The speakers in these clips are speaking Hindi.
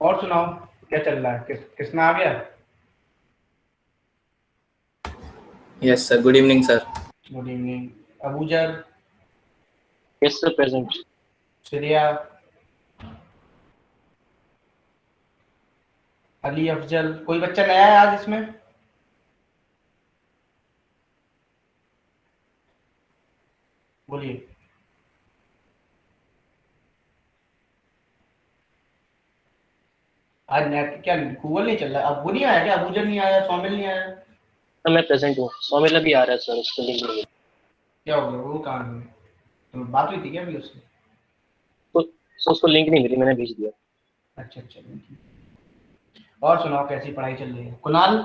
और सुनाओ क्या चल रहा है? किसना आ गया? Yes, sir. Good evening, sir. Good evening. Abuzar, Yes, sir, present. Shreya, Ali Afzal, कोई बच्चा नया है आज इसमें? बोलिए। आज नेट क्या गूगल नहीं चल रहा? अब वो नहीं आया क्या? अबूजर नहीं आया, सोमिल नहीं आया? सर मैं प्रेजेंट हूँ। सौमिल अभी आ रहा है सर, उसको लिंक मिली। क्या हो गया? वो कहाँ है? तो बात हुई थी क्या अभी उससे? तो उसको लिंक नहीं मिली, मैंने भेज दिया। अच्छा अच्छा। और सुनाओ कैसी पढ़ाई चल रही है? Kunal,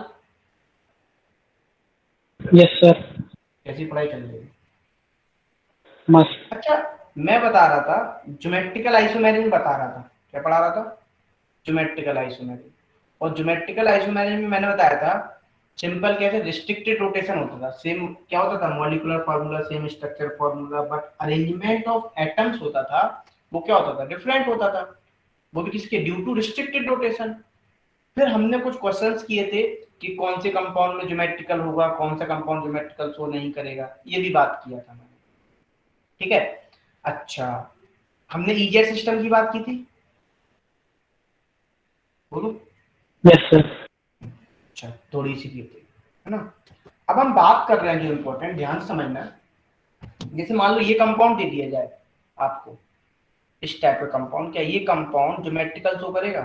yes sir. कैसी पढ़ाई चल रही है? मस्त। अच्छा, मैं बता रहा था ज्योमेट्रिकल आइसोमेरिज्म बता रहा था। क्या पढ़ा रहा था? Geometrical isomerism. और ज्योमेट्रिकल आइसोमेरिज्म में मैंने बताया था सिंपल कैसे रिस्ट्रिक्टेड रोटेशन होता था। सेम क्या होता था? Molecular formula, same structure formula, but arrangement of atoms होता था वो क्या होता था? डिफरेंट होता था। वो भी किसके? Due to restricted rotation. फिर हमने कुछ क्वेश्चंस किए थे कि कौन से कंपाउंड में ज्योमेट्रिकल होगा, कौन सा कंपाउंड ज्योमेट्रिकल शो नहीं करेगा, ये भी बात किया था मैंने। ठीक है। अच्छा, हमने ईजेड सिस्टम की बात की थी, बोलो। Yes sir. अच्छा, थोड़ी सी की थी, है ना? अब हम बात कर रहे हैं जो इम्पोर्टेंट, ध्यान से समझना। जैसे मान लो ये कंपाउंड दे दिया जाए आपको, इस टाइप का कंपाउंड, क्या ये कंपाउंड ज्योमेट्रिकल शो करेगा?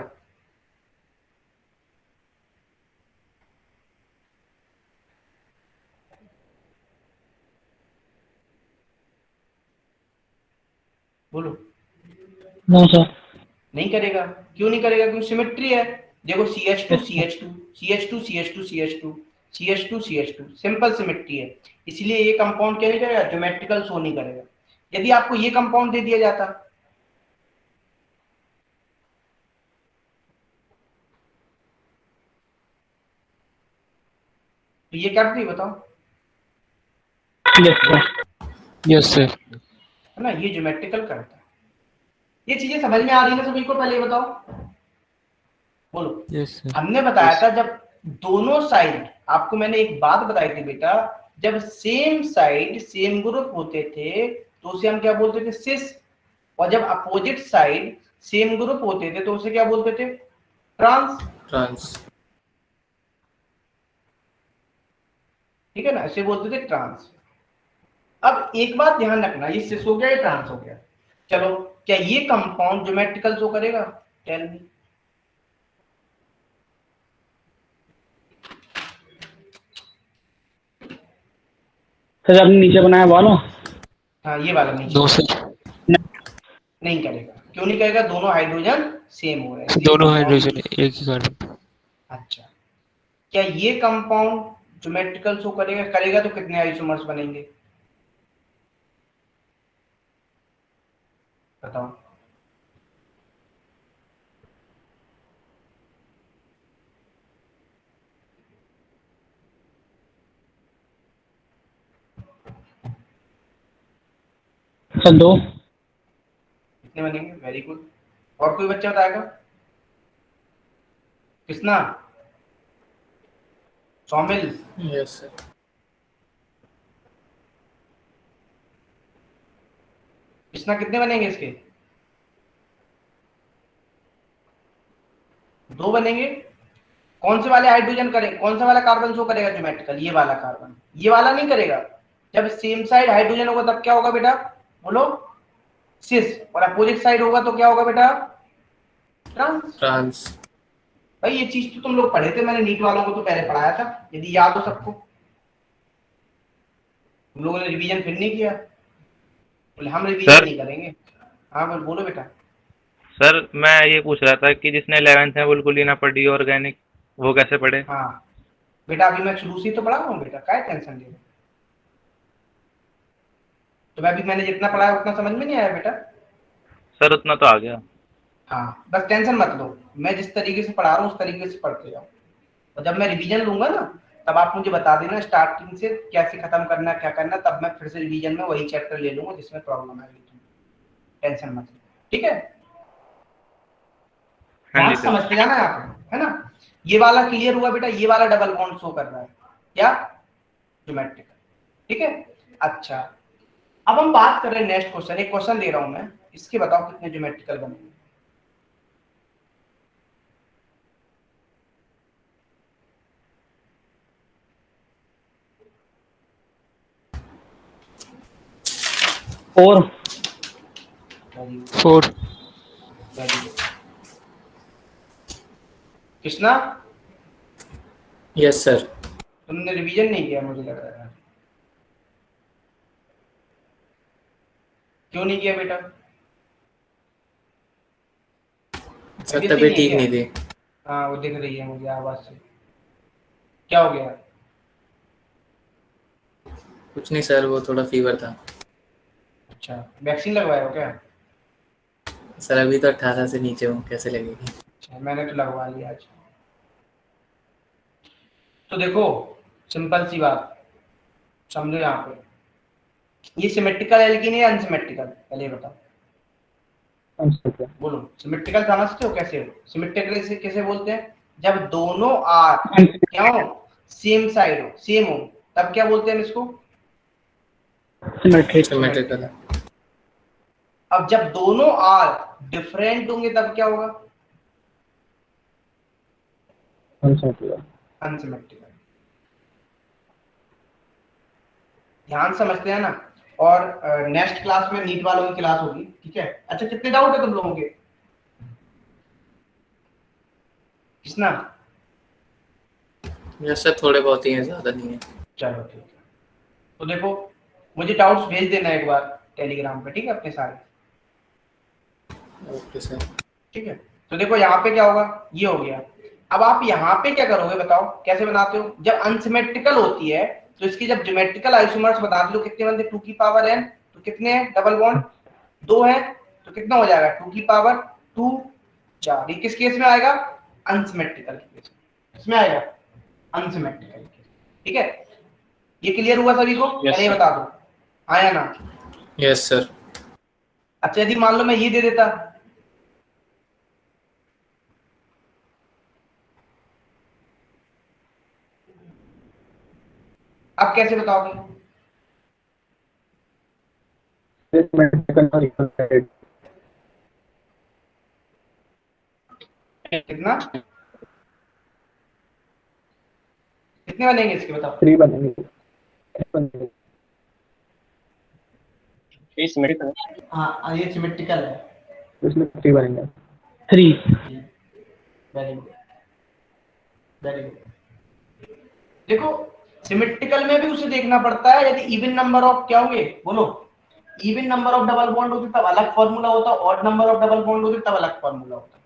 बोलो। No sir. नहीं करेगा। क्यों नहीं करेगा? क्योंकि सिमेट्री है। देखो CH2 CH2 CH2 CH2 CH2 CH2 CH2, simple symmetry है। इसलिए ये कंपाउंड क्या नहीं करेगा? ज्योमेट्रिकल शो नहीं करेगा। यदि आपको ये कंपाउंड दे दिया जाता तो ये क्या थी बताओ? Yes sir. Yes sir. है ना? ये ज्योमेट्रिकल करता है। ये चीजें समझ में आ रही है ना सभी को? पहले ये बताओ, बोलो। Yes sir. हमने बताया था जब दोनों साइड, आपको मैंने एक बात बताई थी बेटा, जब सेम साइड सेम ग्रुप होते थे तो उसे हम क्या बोलते थे? सिस। और जब अपोजिट साइड सेम ग्रुप होते थे तो उसे क्या बोलते थे? ट्रांस। Trans. ठीक है ना? इसे बोलते थे ट्रांस। अब एक बात ध्यान रखना, ये सिस हो गया, ये ट्रांस हो गया। चलो, क्या ये कंपाउंड ज्योमेट्रिकल शो करेगा? Tell me. सर आपने नीचे बनाया वाला। हाँ, ये वाला नीचे दो वाला। सर। नहीं करेगा। क्यों नहीं करेगा? दोनों हाइड्रोजन सेम हो रहे हैं, इसलिए दोनों कंपाउंड। हाइड्रोजन एक ही कार्बन। अच्छा, क्या ये कंपाउंड ज्योमेट्रिकल शो करेगा? करेगा तो कितने आइसोमर्स बनेंगे बताओ? सर दो। कितने बनेंगे? Very good. और कोई बच्चा बताएगा? किसना? Saumil, Yes, sir. किसना? कितने बनेंगे इसके? दो बनेंगे। कौन से वाले हाइड्रोजन करें? कौन सा वाला कार्बन शो करेगा ज्योमेट्रिकल? ये वाला कार्बन। ये वाला नहीं करेगा। जब सेम साइड हाइड्रोजन होगा तब क्या होगा बेटा? बोलो। सिस। और अपोजिट साइड होगा तो क्या होगा बेटा? ट्रांस। Trans. भाई ये चीज तो तुम लोग पढ़े थे, मैंने नीट वालों को तो पहले पढ़ाया था, यदि याद हो सबको। तुम लोगों ने रिवीजन फिर नहीं किया? बोले हम रिवीजन सर नहीं करेंगे। हाँ बोल, बोलो बेटा। सर मैं ये पूछ रहा था कि जिसने 11th में बिल्कुल ही ना पढ़ी ऑर्गेनिक, वो कैसे पढ़े? हाँ बेटा, अभी मैं शुरू से ही तो पढ़ा रहा हूँ बेटा, क्या टेंशन ले रहे हो? तो मैं अभी मैंने जितना पढ़ाया उतना समझ में नहीं आया बेटा? सर उतना तो आ गया। हाँ, बस टेंशन मत लो। मैं जिस तरीके से पढ़ा रहा हूँ उस तरीके से पढ़ते जाओ। और जब मैं रिवीजन लूंगा ना, तब आप मुझे बता देना स्टार्टिंग से कैसे खत्म करना, क्या करना, तब मैं फिर से रिवीजन में वही चैप्टर ले लूंगा जिसमें प्रॉब्लम आएगी। तुम टेंशन मत लो, ठीक है? हाँ जी ध्यान सर। समझते जाना यहाँ पे, है ना। ये वाला क्लियर हुआ बेटा, ये वाला डबल बॉन्ड शो कर रहा है क्या, ज्योमेट्रिकल, ठीक है। अच्छा, अब हम बात कर रहे हैं नेक्स्ट क्वेश्चन, एक क्वेश्चन दे रहा हूं मैं, इसके बताओ कितने ज्योमेट्रिकल बनेंगे। Four. 4. Very good Krishna, Yes sir. तुमने रिवीजन नहीं किया मुझे लग रहा है, क्यों नहीं किया बेटा? सर तबीयत तबीयत ठीक है नहीं क्या? थी। हाँ वो दिख रही है मुझे आवाज से, क्या हो गया? कुछ नहीं सर, वो थोड़ा फीवर था। अच्छा, वैक्सीन लगवाए हो क्या? सर अभी तो 18 से नीचे हूँ, कैसे लगेगी? अच्छा, मैंने तो लगवा लिया आज। तो देखो सिंपल सी बात समझो यहाँ पे, ये सिमेट्रिकल एल्कीन है या अनसिमेट्रिकल, पहले ये बताओ, बोलो। सिमेट्रिकल समझते हो कैसे? सिमेट्रिकल इसे कैसे बोलते हैं? जब दोनों आर क्या हो, सेम साइड हो, सेम हो, तब क्या बोलते हैं हम इसको? सिमेट्रिक। सिमेट्रिकल। अब जब दोनों आर डिफरेंट होंगे तब क्या होगा? अनसिमेट्रिकल। ध्यान समझते हैं ना। और नेक्स्ट क्लास में नीट वालों की क्लास होगी, ठीक है। अच्छा, कितने डाउट है तुम लोगों के? किसना? यस सर, थोड़े बहुत ही हैं, ज़्यादा नहीं है। चलो ठीक है, तो देखो मुझे डाउट्स भेज देना एक बार टेलीग्राम पे, ठीक है, अपने सारे, ओके सर। ठीक है। तो देखो यहाँ पे क्या होगा, ये हो गया। अब आप यहाँ पे क्या करोगे बताओ, कैसे बनाते हो? जब अनसिमेट्रिकल होती है तो इसकी जब ज्योमेट्रिकल आइसोमर्स बता दो कितने बनते, 2 की पावर n, तो कितने हैं डबल बॉन्ड? 2 है, तो कितना हो जाएगा 2 की पावर 2 4। ये किस केस में आएगा? अनसिमेट्रिकल के केस में, इसमें आएगा अनसिमेट्रिकल केस, ठीक है। ये क्लियर हुआ सभी को? Yes, पहले ये sir. बता दो, आया ना? Yes sir. अच्छा, यदि मान लो मैं ये दे देता, अब कैसे बताओगे? कितना, कितने बनेंगे इसके बताओ? 3 बनेंगे। ये सिमेट्रिकल है। हाँ ये सिमेट्रिकल है। इसमें 3 बनेंगे। 3। Very good, very good. देखो सिमेट्रिकल में भी उसे देखना पड़ता है, यदि इवन नंबर ऑफ क्या होंगे, बोलो, even number of double bond होते तब अलग फॉर्मूला होता, odd number of double bond होते तब अलग फॉर्मूला होता।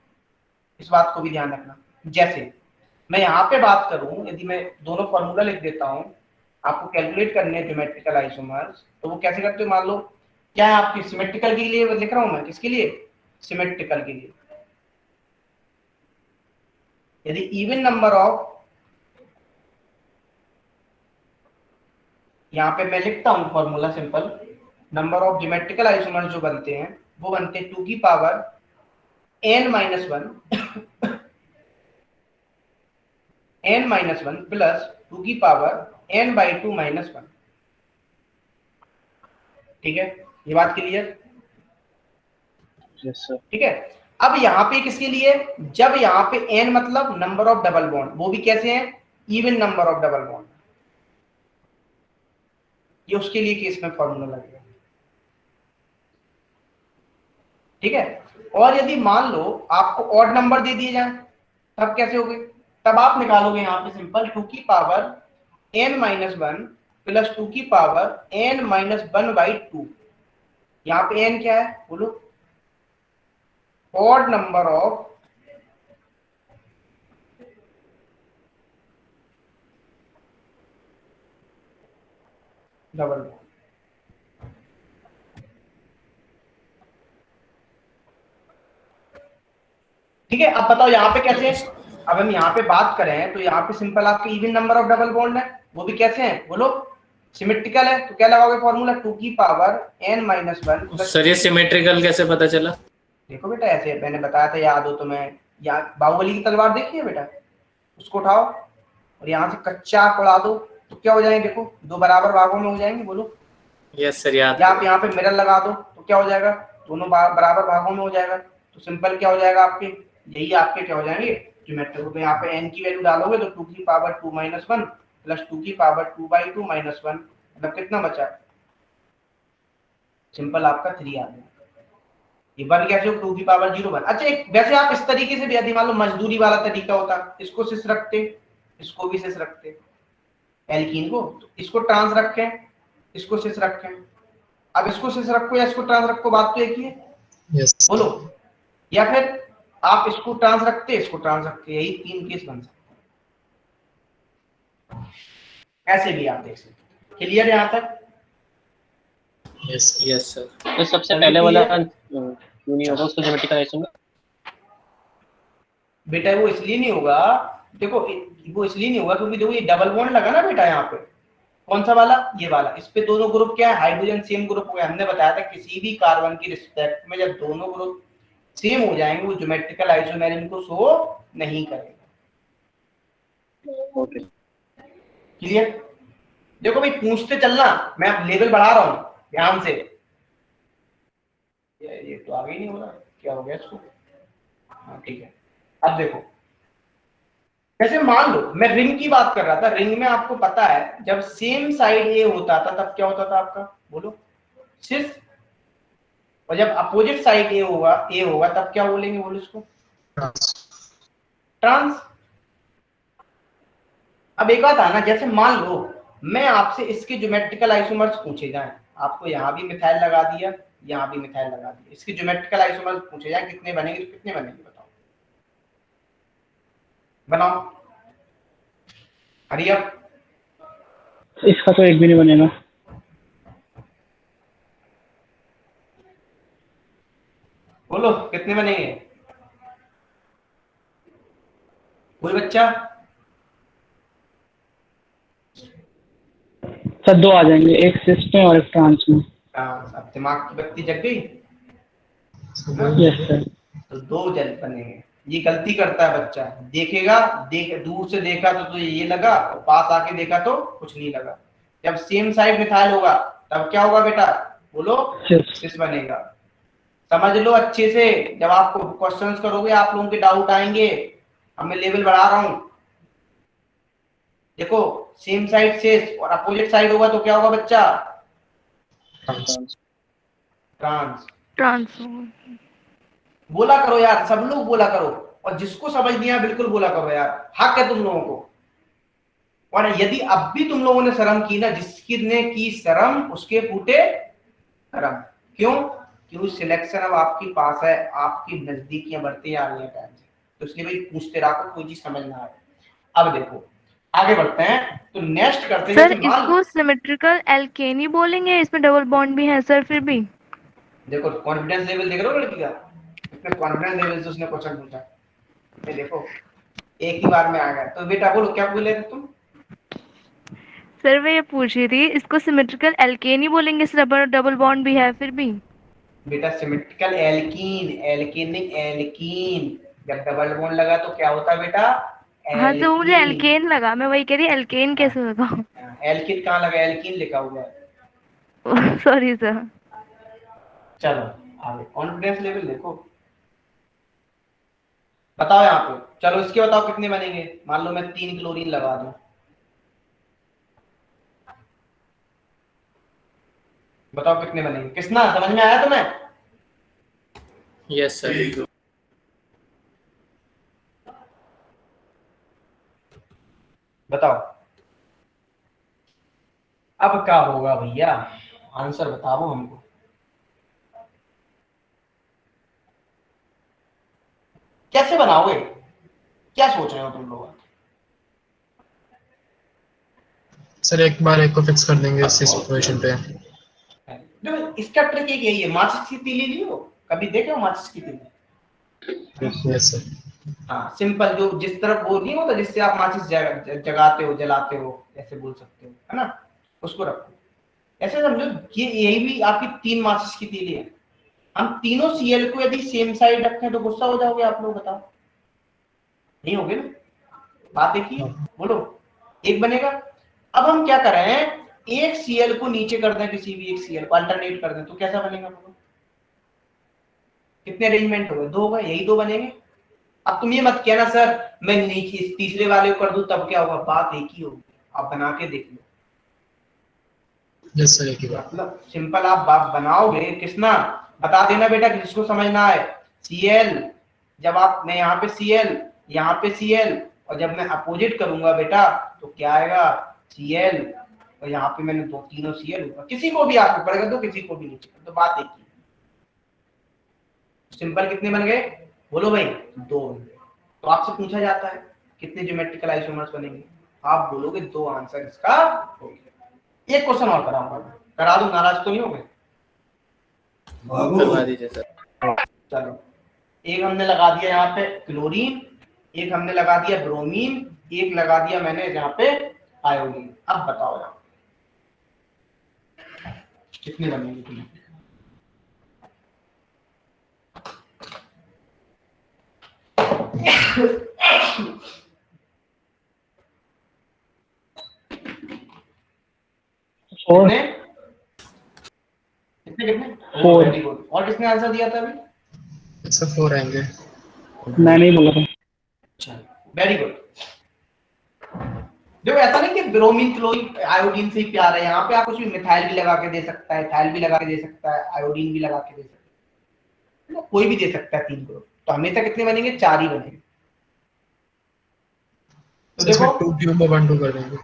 इस बात को भी ध्यान रखना। जैसे मैं यहाँ पे बात करूं, यदि मैं दोनों फॉर्मूला लिख देता हूं, आपको कैलकुलेट करने ज्योमेट्रिकल आइसोमर्स, तो वो कैसे करते हो? मान लो क्या है आपकी सिमेट्रिकल के लिए लिख रहा हूं मैं, किसके लिए? सिमेट्रिकल के लिए। यदि इवन नंबर ऑफ, यहाँ पे मैं लिखता हूं formula simple, number of geometrical isomers जो बनते हैं वो बनते हैं 2 की पावर n माइनस 1 प्लस 2 की पावर n/2 माइनस 1, ठीक है। ये बात क्लियर? Yes, sir. ठीक है। अब यहाँ पे किसके लिए? जब यहाँ पे n मतलब नंबर ऑफ डबल बॉन्ड, वो भी कैसे हैं? Even number of double bond, ये उसके लिए केस में फॉर्मूला लगेगा, ठीक है। और यदि मान लो आपको ऑड नंबर दे दिए जाए तब कैसे होगे? तब आप निकालोगे यहाँ पे सिंपल 2 की पावर n-1 प्लस 2 की पावर n-1/2। यहाँ पे n क्या है बोलो? Odd number of double bond, ठीक है। अब बताओ यहाँ पे कैसे? अब हम यहाँ पे बात करें तो यहाँ पे सिंपल आपके even number of double bond है, वो भी कैसे हैं बोलो? सिमेट्रिकल है, तो क्या लगाओगे फॉर्मूला? 2 की पावर n-1 सर ये सिमेट्रिकल कैसे पता चला? देखो बेटा ऐसे मैंने बताया था, याद हो तो मैं या बाहुबली की तलवार देखिए बेटा, उसको उठाओ और यहाँ से कच्चा आग उड़ा दो तो क्या हो जाएंगे, देखो दो बराबर भागों में हो जाएंगे, बोलो। यस सर, याद या आप यहाँ पे मिरर लगा दो तो क्या हो जाएगा, दोनों बराबर भागों में हो जाएगा। तो सिंपल क्या हो जाएगा आपके, यही आपके क्या हो जाएंगे ज्योमेट्रिक। तो यहाँ पे n की वैल्यू डालोगे तो 2 की पावर 2 माइनस 1 प्लस 2 की पावर 2/2 माइनस 1, मतलब कितना बचा, सिंपल आपका 3 आ गया। ये बन कैसे हो, 2 की पावर 0 1। अच्छा एक वैसे आप इस तरीके से भी, यदि मान लो मजदूरी वाला तरीका होता, इसको सिस रखते, इसको भी सिस रखते एल्कीन को, तो इसको ट्रांस रखें, इसको सिस रखें। अब इसको सिस रखो या इसको ट्रांस रखो, बात तो एक ही है, यस बोलो। या फिर आप इसको ट्रांस रखते, इसको ट्रांस रखते, यही 3 केस बन सकते हैं। ऐसे भी आप देख सकते। क्लियर यहाँ तक? Yes yes sir. तो सबसे पहले वाला क्यों नहीं होगा उसको ज्योमेट्रिकल आइसोमेर? बेटा वो इसलिए नहीं होगा, देखो वो इसलिए नहीं होगा क्योंकि देखो ये डबल बॉन्ड लगा ना बेटा यहाँ पे, कौन सा वाला, ये वाला, इस पे दोनों ग्रुप क्या है, हाइड्रोजन सेम ग्रुप हो गया। हमने बताया था किसी भी कार्बन की रिस्पेक्ट में जब दोनों ग्रुप सेम हो जाएंगे वो ज्योमेट्रिकल आइसोमेरिज्म को शो नहीं करेगा। Okay clear? देखो भाई पूछते चलना, मैं अब लेवल बढ़ा रहा हूं ध्यान से। ये तो आगे ही नहीं हो रहा, क्या हो गया इसको? हाँ ठीक है। अब देखो जैसे मान लो मैं रिंग की बात कर रहा था, रिंग में आपको पता है जब सेम साइड ए होता था तब क्या होता था आपका, बोलो, सिस। और जब अपोजिट साइड ए होगा तब क्या बोलेंगे, बोलो इसको, ट्रांस। अब एक बात आना, जैसे मान लो मैं आपसे इसके ज्योमेट्रिकल आइसोमर्स पूछे जाएं, आपको यहाँ भी मिथाइल लगा दिया, यहाँ भी मिथाइल लगा दिया, इसके ज्योमेट्रिकल आइसोमर्स पूछे जाएं कितने बनेंगे, तो कितने बनेंगे बताओ, बनाओ, हरी अप। इसका तो एक भी नहीं बनेगा। बोलो कितने बनेंगे, कोई बच्चा? सर 2 आ जाएंगे, एक सिस में और एक ट्रांस में। अब दिमाग की बत्ती जग गई। Yes sir. तो 2 जल बनेंगे। ये गलती करता है बच्चा, देखेगा, दूर से देखा तो ये लगा, और पास आके देखा तो कुछ नहीं लगा। जब सेम साइड मिथाइल होगा तब क्या होगा बेटा, बोलो, सिस बनेगा। समझ लो अच्छे से, जब आपको क्वेश्चंस करोगे आप लोगों के डाउट आएंगे। अब मैं लेवल बढ़ा रहा हूं, देखो सेम साइड सिस और अपोजिट साइड होगा तो क्या होगा बच्चा, ट्रांस। ट्रांस। बोला करो यार, सब लोग बोला करो, और जिसको समझ नहीं आया बिल्कुल बोला करो यार, हक है तुम लोगों को। और यदि अब भी तुम लोगों ने शर्म की ना, जिसकी ने की शर्म उसके फूटे करम। क्यों? क्योंकि सिलेक्शन अब आपके पास है, आपकी नजदीकियां बढ़ती आ रही है टाइम से, तो इसलिए भाई पूछते रहो, कोई चीज समझ ना आए। अब देखो आगे बढ़ते हैं, तो नेक्स्ट करते हैं। सर इसको सिमेट्रिकल एल्केनी बोलेंगे, इसमें डबल बॉन्ड भी है सर फिर भी। देखो कॉन्फिडेंस लेवल देख रहे हो लड़की का, इतने कॉन्फिडेंस लेवल से उसने क्वेश्चन पूछा। ये देखो एक ही बार में आ गया। तो बेटा बोलो क्या बोले थे तुम? सर मैं ये पूछ रही थी, इसको सिमेट्रिकल एल्केनी बोलेंगे, इस डबल बॉन्ड भी है फिर भी। बेटा सिमेट्रिकल एल्कीन, एल्कीन नहीं एल्कीन, जब डबल बॉन्ड लगा तो क्या होता है बेटा, हाँ तो मुझे एल्केन लगा, मैं वही कह रही एल्केन कैसे लगा। एल्कीन कहाँ लगा, एल्कीन लिखा हुआ है। Sorry sir. चलो आगे कॉन्फिडेंस लेवल देखो, बताओ यहाँ पे। चलो इसके बताओ कितने बनेंगे। मान लो मैं 3 क्लोरीन लगा दूं, बताओ कितने बनेंगे। किसना समझ में आया तुम्हें? Yes sir. बताओ अब क्या होगा भैया, आंसर बताओ हमको। कैसे बनाओगे, क्या सोच रहे हो तुम लोग? सर एक बार एक को फिक्स कर देंगे इस पोजीशन पे। देखो इसका ट्रिक एक यही है, माचिस की तीली ली हो, कभी देखे हो माचिस की तीली? Yes sir. हाँ सिंपल, जो जिस तरफ वो नहीं होता जिससे आप माचिस जगाते हो, जलाते हो, ऐसे बोल सकते हो, है ना, उसको रखो। ऐसे समझो ये यही भी आपकी 3 माचिस की तीली है। हम तीनों Cl को यदि सेम साइड रखें तो गुस्सा हो जाओगे आप लोग, बताओ। नहीं होगे ना, बात एक ही है। बोलो एक बनेगा। अब हम क्या कर रहे हैं, एक Cl को नीचे कर दें, किसी भी एक Cl को अल्टरनेट कर दें तो कैसा बनेगा? बोलो कितने अरेंजमेंट हो गए? 2 होगा, यही 2 बनेंगे। अब तुम ये मत कहना सर मैं नीचे तीसरे वाले को कर दूं तब क्या होगा, बात एक ही होगी, आप बना के देख लो। यस सर, एक ही बात। मतलब सिंपल आप बात बनाओगे, कृष्णा बता देना बेटा जिसको समझना है। Cl जब आप, मैं यहाँ पे Cl, यहाँ पे Cl, और जब मैं अपोजिट करूंगा बेटा तो क्या आएगा, Cl, और यहाँ पे मैंने दो तीनों Cl होगा। किसी को भी आप ऊपर कर दो, किसी को भी नीचे कर दो, बात एक ही। सिंपल कितने बन गए? बोलो भाई 2 बन गए। तो आपसे पूछा जाता है कितने ज्योमेट्रिकल आइसोमर्स बनेंगे, आप बोलोगे 2 आंसर इसका हो गया। एक क्वेश्चन और कराऊंगा, करा दूं, नाराज तो नहीं हो गए? करवा दीजिए सर। चलो एक हमने लगा दिया यहाँ पे क्लोरीन, एक हमने लगा दिया ब्रोमीन, एक लगा दिया मैंने यहाँ पे आयोडीन। अब बताओ यहाँ कितने बनेंगे तुम्हें? फोर। कितने कितने कितने? 4। Very good. और किसने आंसर दिया था अभी? सर 4 आएंगे। मैं नहीं बोला था। चलो वेरी गुड। देखो ऐसा नहीं कि ब्रोमीन क्लोरीन आयोडीन से ही प्यार है, यहाँ पे आप कुछ भी मिथाइल भी लगा के दे सकता है, इथाइल भी लगा के दे सकता है, आयोडीन भी लगा के दे सकता है, कोई भी दे सकता है 3 ग्रुप। तो हमेशा कितने बनेंगे? 4 ही बनेंगे। तो सर इसमें देखो 2 क्यूब में 1 2 कर देंगे।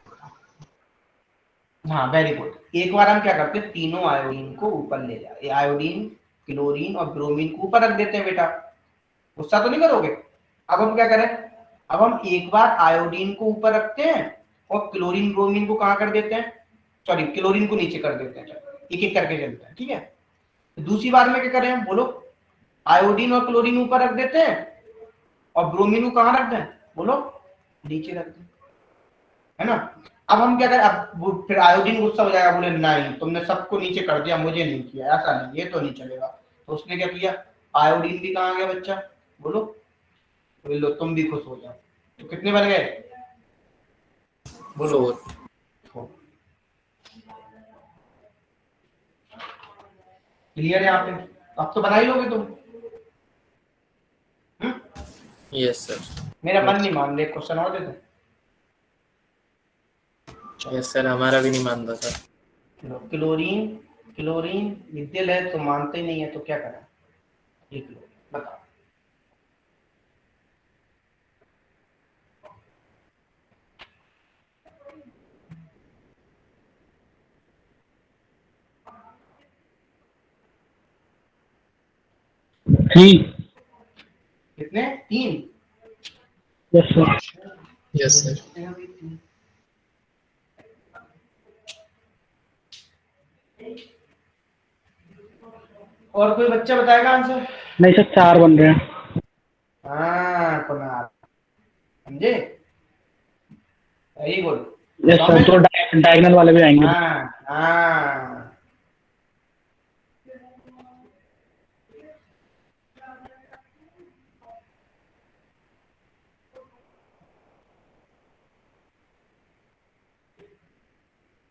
हाँ वेरी गुड। एक बार हम क्या करते हैं, तीनों आयोडीन को ऊपर ले जाए, आयोडीन क्लोरीन और ब्रोमीन को ऊपर रख देते हैं बेटा। गुस्सा तो नहीं करोगे? अब हम क्या करें, अब हम एक बार आयोडीन को ऊपर रखते हैं और क्लोरीन ब्रोमीन को कहाँ कर देते हैं, सॉरी क्लोरीन को नीचे कर देते हैं। चलो एक एक करके चलते हैं, ठीक है। तो दूसरी बार में क्या करें हम, बोलो आयोडीन और क्लोरीन ऊपर रख देते हैं और ब्रोमीन को कहाँ रख दें, बोलो नीचे रख दें, है ना। अब हम क्या करें, अब फिर आयोडीन गुस्सा हो जाएगा, बोले नहीं तुमने सबको नीचे कर दिया, मुझे नहीं किया, ऐसा नहीं, ये तो नहीं चलेगा। तो उसने क्या किया, आयोडीन भी कहाँ गया बच्चा, बोलो लो, तुम भी खुश हो जाओ। तो कितने बन गए, बोलो? 4। क्लियर है यहाँ पे? अब तो बना ही लोगे तुम। Yes sir. मेरा मन नहीं मान रहे, क्वेश्चन और दे दो। यस सर, हमारा भी नहीं मानता सर। क्लोरीन क्लोरीन मिथिल है तो मानते ही नहीं है, तो क्या करें? लिख लो, बताओ। थ्री। कितने? 3। Yes sir. Yes sir. और कोई बच्चा बताएगा आंसर? नहीं सर, 4 बन रहे हैं। हाँ कुणाल, समझे? Very good. यस सर, तो डायगोनल वाले भी आएंगे। हाँ हाँ,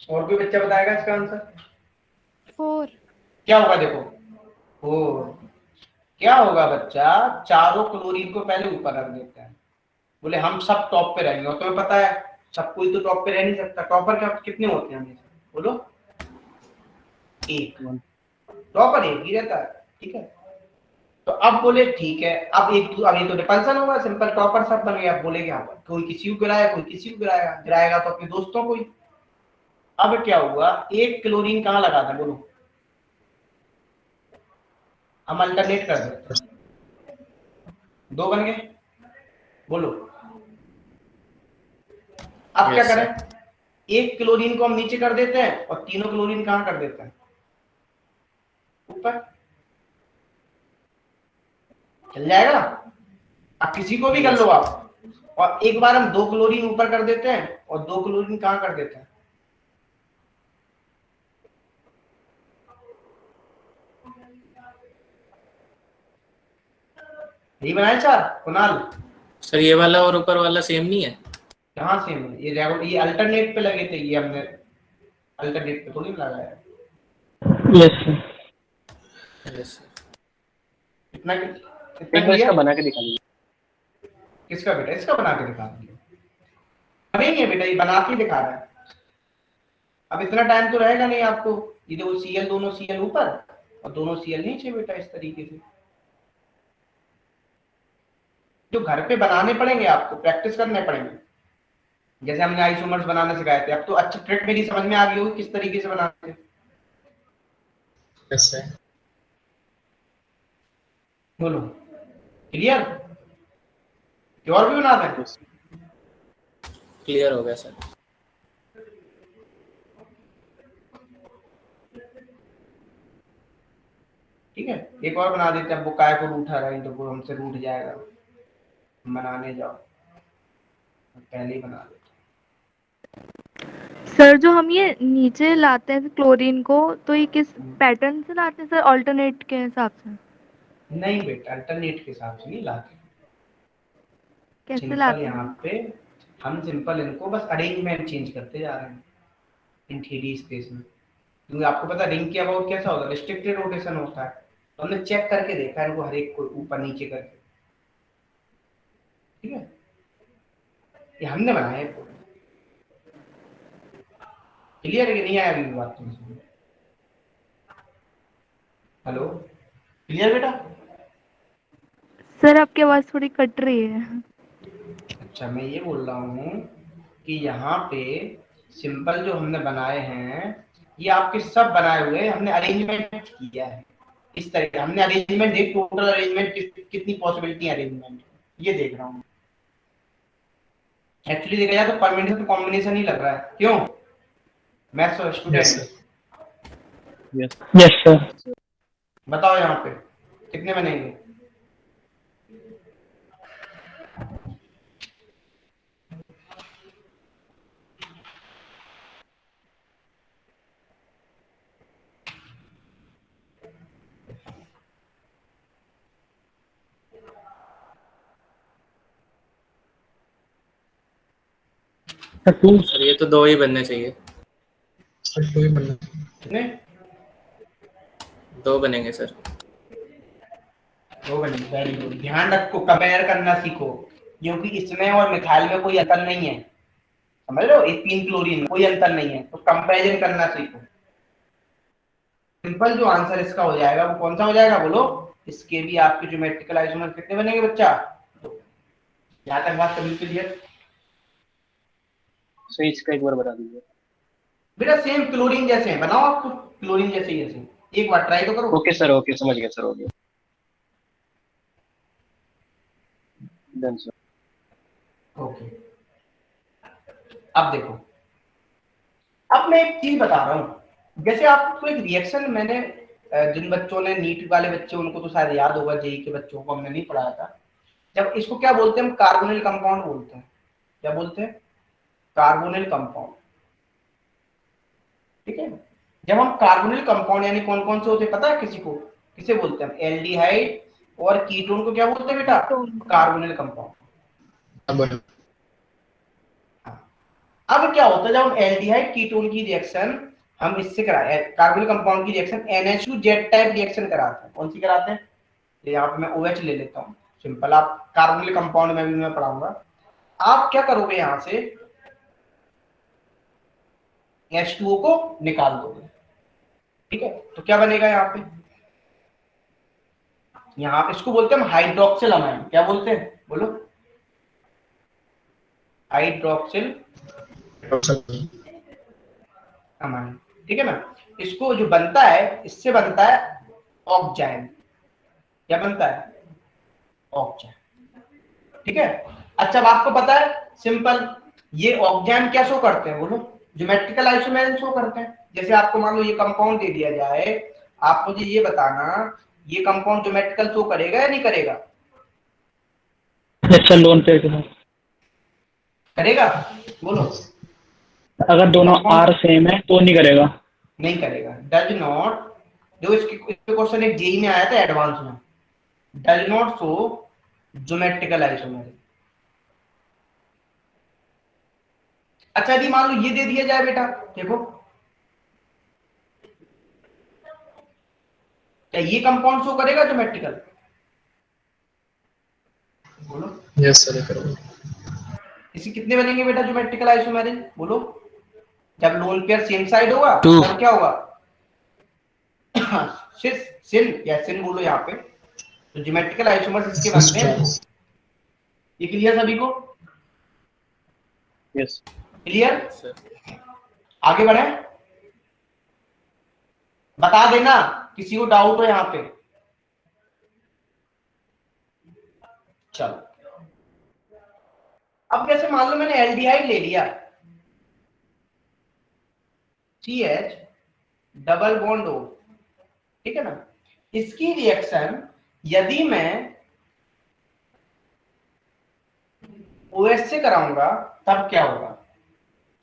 और कोई बच्चा बताएगा इसका आंसर? 4। क्या होगा देखो, 4 क्या होगा बच्चा, चारों क्लोरीन को पहले ऊपर रख देते हैं, बोले हम सब टॉप पे रहेंगे। और तुम्हें पता है सब कोई तो टॉप पे रह नहीं सकता, टॉपर क्या कितने होते हैं हमेशा, बोलो? 1। टॉपर एक ही रहता है, ठीक है। तो अब बोले ठीक है, अब ये तो रिपल्सन होगा, सिंपल टॉपर सब बन गया। अब बोले क्या, कोई किसी को गिराया, कोई किसी को गिराएगा, गिराएगा तो अपने दोस्तों को ही। अब क्या हुआ, एक क्लोरीन कहाँ लगा था, बोलो? हम अल्टरनेट कर देते हैं, 2 बन गए, बोलो? अब क्या Yes, करें, एक क्लोरीन को हम नीचे कर देते हैं और तीनों क्लोरीन कहाँ कर देते हैं, ऊपर। चल जाएगा? अब किसी को भी कर लो आप, और एक बार हम 2 क्लोरीन ऊपर कर देते हैं और 2 क्लोरीन कहाँ कर देते हैं, यही बनाए 4 कुणाल? सर ये वाला और ऊपर वाला सेम नहीं है? कहाँ से ये अल्टरनेट पे लगे थे, ये हमने अल्टरनेट पे थोड़ी लगाया। Yes sir. Yes sir. इतना एक बार इसका बना के दिखा दीजिए। किसका बेटा? इसका बना के दिखा दिया। अरे नहीं है बेटा, ये बना के दिखा रहा है। अब इतना टाइम तो रहेगा नहीं आपको। ये देखो सीएल, दोनों सीएल ऊपर और दोनों सीएल नीचे बेटा, इस तरीके से। जो घर पे बनाने पड़ेंगे आपको, प्रैक्टिस करने पड़ेंगे। जैसे हमने आइसोमर्स बनाना सिखाए थे, अब तो अच्छी ट्रिक मेरी समझ में आ गई होगी किस तरीके से बनाते हैं। कैसे? बोलो, क्लियर? और भी बना दें? क्लियर हो गया सर। ठीक है, एक और बना देते हैं। वो काय को रूठा रहा है तो वो हमसे रूठ जाएगा। बनाने जाओ, पहले ही बना देते। सर जो हम ये नीचे लाते हैं क्लोरीन को, तो ये किस पैटर्न से लाते हैं सर? ऑल्टरनेट के हिसाब से? नहीं बेटा, अल्टरनेट के हिसाब से नहीं लाते। कैसे सिंपल लाते यहाँ हैं? पे हम सिंपल इनको बस अरेंजमेंट चेंज करते जा रहे हैं इन 3D स्पेस में। क्योंकि आपको पता रिंग के अबाउट कैसा होता है, रिस्ट्रिक्टेड रोटेशन होता है। तो हमने चेक करके देखा है इनको हर एक को ऊपर नीचे करके। ठीक है, ये हमने बनाया है। क्लियर है कि नहीं आया अभी भी बात तुमसे? हेलो, क्लियर बेटा? सर आपकी आवाज थोड़ी कट रही है। अच्छा, मैं ये बोल रहा हूँ कि यहाँ पे सिंपल जो हमने बनाए हैं, ये आपके सब बनाए हुए हमने अरेंजमेंट किया है। इस तरह हमने अरेंजमेंट देख, टोटल अरेंजमेंट कितनी पॉसिबिलिटी अरेंजमेंट, ये देख रहा हूँ। एक्चुअली देखा जाए तो परमिनेंट तो कॉम्बिनेशन ही लग रहा है। क्यों? Maths Yes, student sir. Yes sir. बताओ यहाँ पे कितने बनेंगे? टू। सर ये तो 2 ही बनने चाहिए। सर 2 ही बनना। कितने? 2 बनेंगे सर। दो बनेंगे, वेरी गुड। ध्यान रखो, कंपेयर करना सीखो, क्योंकि इसमें और मिथाइल में कोई अंतर नहीं है। समझ रहे हो? इथीन क्लोरीन में कोई अंतर नहीं है, तो कंपैरिजन करना सीखो। सिंपल जो आंसर इसका हो जाएगा वो कौन सा हो जाएगा बोलो? इसके भी आपके ज्योमेट्रिकल आइसोमर कितने बनेंगे बच्चा? 2। यहाँ तक बात सभी क्लियर? सो इसका एक बार बता दीजिए। बेटा सेम क्लोरीन जैसे हैं, बनाओ आपको क्लोरीन जैसे ही ऐसे। एक बार ट्राई तो करो। ओके सर, ओके समझ गया सर, हो गया। Done sir. ओके, अब देखो, अब मैं एक चीज बता रहा हूँ। जैसे आपको एक रिएक्शन मैंने जिन बच्चों ने नीट वाले बच्चे, उनको तो शायद याद होगा, जेई के बच्चों को हमने नहीं पढ़ाया था। जब इसको क्या बोलते हैं हम? कार्बोनिल कंपाउंड बोलते हैं। क्या बोलते हैं? Carbonyl compound. ठीक है, जब हम कार्बोनिल कंपाउंड यानी कौन कौन से होते हैं पता है किसी को? किसे बोलते हैं? एल्डिहाइड और कीटोन को क्या बोलते हैं बेटा? Carbonyl compound. अब बोलो। अब क्या होता है जब हम एल्डिहाइड कीटोन की रिएक्शन हम इससे कराए, कार्बोनिल कंपाउंड की रिएक्शन NH2Z टाइप रिएक्शन कराते हैं। कौन सी कराते हैं? यहाँ पे मैं OH ले लेता हूँ, सिंपल। आप कार्बोनिल कंपाउंड में भी मैं पढ़ाऊंगा। आप क्या करोगे? यहाँ से H2O को निकाल दोगे। ठीक है, तो क्या बनेगा यहाँ पे? यहाँ पे इसको बोलते हैं हम हाइड्रोक्सिल अमाइन। क्या बोलते हैं बोलो? Hydroxyl amine. ठीक है ना? इसको जो बनता है, इससे बनता है ऑक्जाइन। क्या बनता है? ऑक्जाइन। ठीक है, अच्छा अब आपको पता है सिंपल, ये ऑक्जाइन क्या शो करते हैं बोलो? ज्योमेट्रिकल आइसोमेरिज्म शो करते हैं। जैसे आपको मान लो ये कंपाउंड दे दिया जाए, आप मुझे ये बताना, ये कंपाउंड ज्योमेट्रिकल शो करेगा या नहीं करेगा? यस सर, लोन पे करेगा बोलो? अगर दोनों आर सेम है तो नहीं करेगा। नहीं करेगा। डज नॉट, जो इसके क्वेश्चन एक जेई में आया था एडवांस में, does not show geometrical isomerism. अच्छा यदि मान लो ये दे दिया जाए बेटा, देखो क्या ये कंपाउंड शो करेगा ज्योमेट्रिकल? बोलो यस सर, करो। इसके कितने बनेंगे बेटा ज्योमेट्रिकल आइसोमेरिज? बोलो, जब लोन पेयर सेम साइड होगा Two. तब क्या होगा? सिस सिन या सिन बोलो यहाँ पे, तो ज्योमेट्रिकल आइसोमर्स इसके बनते हैं दो। ये क्लियर सभी को? Yes clear? सर आगे बढ़े, बता देना किसी को डाउट हो यहाँ पे। चलो अब जैसे मान लो मैंने एल्डिहाइड ले लिया, CH डबल बॉन्ड O, ठीक है ना, इसकी रिएक्शन यदि मैं OH से कराऊंगा तब क्या होगा?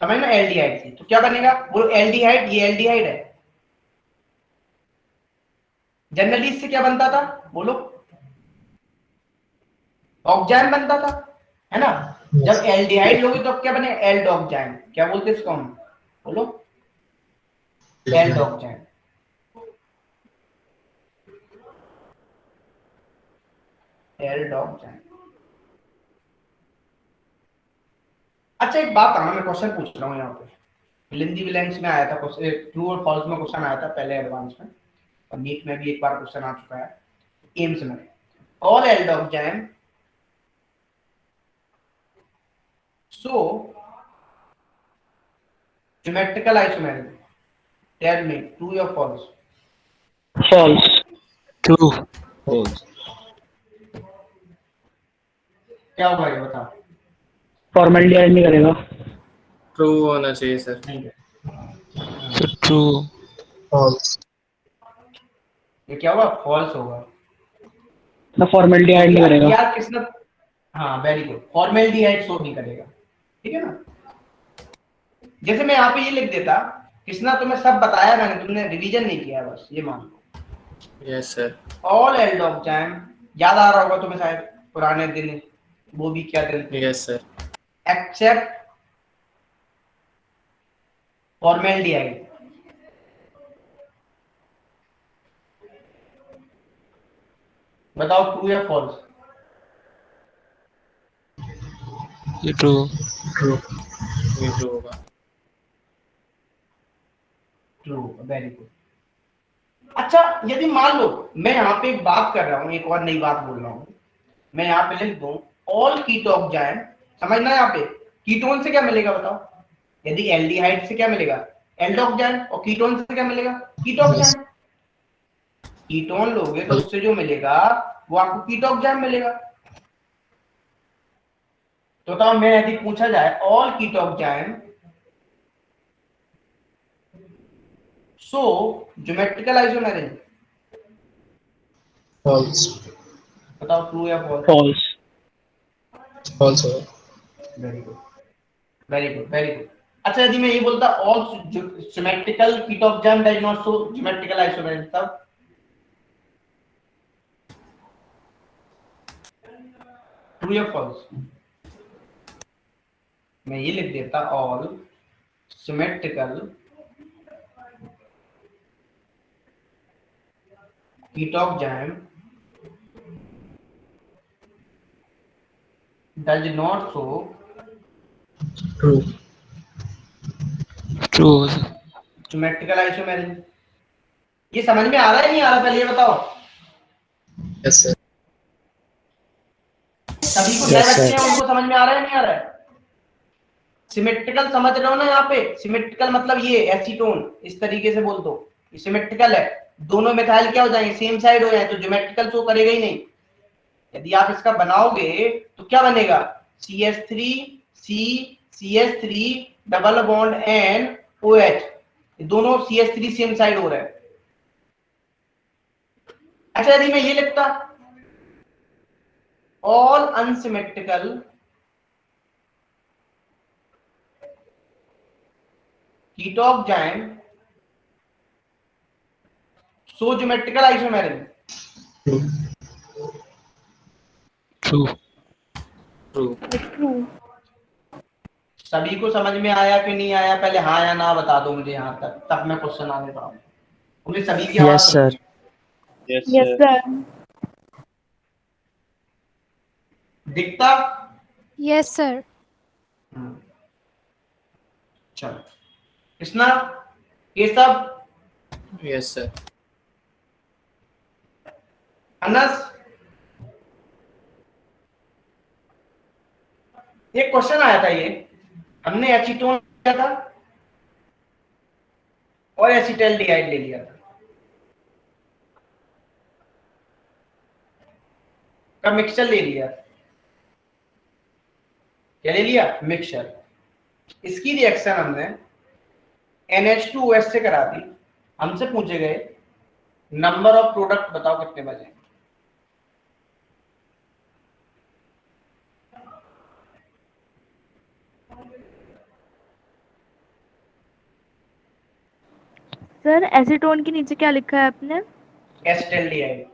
समझ में, एल्डिहाइड से तो क्या बनेगा? बोलो एल्डिहाइड, ये एल्डिहाइड है। जनरली इससे क्या बनता था? बोलो ऑक्जाइन बनता था, है ना? जब एल्डिहाइड लोगे तो क्या बने? एल्डोक्साइन। क्या बोलते हैं इसको हम? बोलो एल्डोक्साइन। एल्डोक्साइन। अच्छा एक बात आना, मैं क्वेश्चन पूछ रहा हूँ यहाँ पे, लिंदी विलेंस में आया था क्वेश्चन, ट्रू और फॉल्स में क्वेश्चन आया था पहले एडवांस में, और नीट में भी एक बार क्वेश्चन आ चुका है, एम्स में। All aldoxime so symmetrical isomerism, tell me true or false? False. True. क्या होगा ये बताओ? फॉर्मेलिटी नहीं करेगा। ट्रू होना चाहिए सर। So true. फॉल्स। ये क्या होगा? फॉल्स होगा। ना फॉर्मेलिटी ऐड नहीं करेगा। यार किसने, हाँ वेरी गुड, फॉर्मेलिटीहाइड शो नहीं करेगा, ठीक है ना? जैसे मैं यहाँ पे ये लिख देता, किसना तुम्हें सब बताया मैंने, तुमने रिवीजन नहीं किया, बस ये मान लो। Yes sir. ऑल एल्डोक्साइन, याद आ रहा होगा तुम्हें शायद पुराने दिन, वो भी क्या दिन थे, यस सर। एक्सेप्ट फॉर्मेलिटीहाइड। बताओ ट्रू या फॉल्स? ये true. ये ट्रू होगा। True, very good. अच्छा यदि मान लो मैं यहाँ पे एक बात कर रहा हूँ, एक और नई बात बोल रहा हूँ, मैं यहाँ पे लिख दूं ऑल कीटोक्साइन, समझना यहाँ पे कीटोन से क्या मिलेगा बताओ? यदि एल्डिहाइड से क्या मिलेगा? एल्डोक्साइन, और कीटोन से क्या मिलेगा? कीटोक्साइन। कीटोन लोगे तो उससे जो मिलेगा वो आपको कीटोक्साइन मिलेगा। तो बताओ, मैं यदि पूछा जाए all ketoxime so geometrical isomerism, false. बताओ ट्रू या फॉल्स? फॉल्स। फॉल्स होगा। Very good, very good, very good. अच्छा यदि मैं ये बोलता all symmetrical ketoxime does not show geometrical isomerism, तब ट्रू या फॉल्स? मैं ये लिख देता all symmetrical ketoxime does not show true. True. Geometrical isomerism. ये समझ में आ रहा है नहीं आ रहा, पहले ये बताओ यस सर। सभी को, नए बच्चे हैं उनको समझ में आ रहा है नहीं आ रहा है? सिमेट्रिकल समझ रहे हो ना? यहाँ पे सिमेट्रिकल मतलब ये एसीटोन, इस तरीके से बोल दो, ये सिमेट्रिकल है, दोनों मिथाइल क्या हो जाएंगे? सेम साइड हो जाए, तो ज्योमेट्रिकल शो करेगा ही नहीं। यदि आप इसका बनाओगे तो क्या बनेगा? CH3 C CH3 double bond N OH, दोनों CH3 सेम साइड हो रहा है। अच्छा यदि मैं ये लिखता all unsymmetrical ketoxime so geometrical isomerism, True. True. True. सभी को समझ में आया कि नहीं आया, पहले हाँ या ना बता दो मुझे यहाँ तक, तब मैं क्वेश्चन आने पाऊँ। मुझे सभी की आवाज yes sir. Yes yes sir. Sir. दिखता? Yes sir. चलो कृष्णा, ये सब यस सर। अनस, एक क्वेश्चन आया था, ये हमने एसीटोन लिया था और एसिटाल्डिहाइड ले लिया था, का मिक्सचर ले लिया। क्या ले लिया? मिक्सचर। इसकी रिएक्शन हमने NH2OH से करा दी। हमसे पूछे गए नंबर ऑफ प्रोडक्ट बताओ कितने बचे। सर एसीटोन के नीचे क्या लिखा है आपने? एसिटाल्डिहाइड।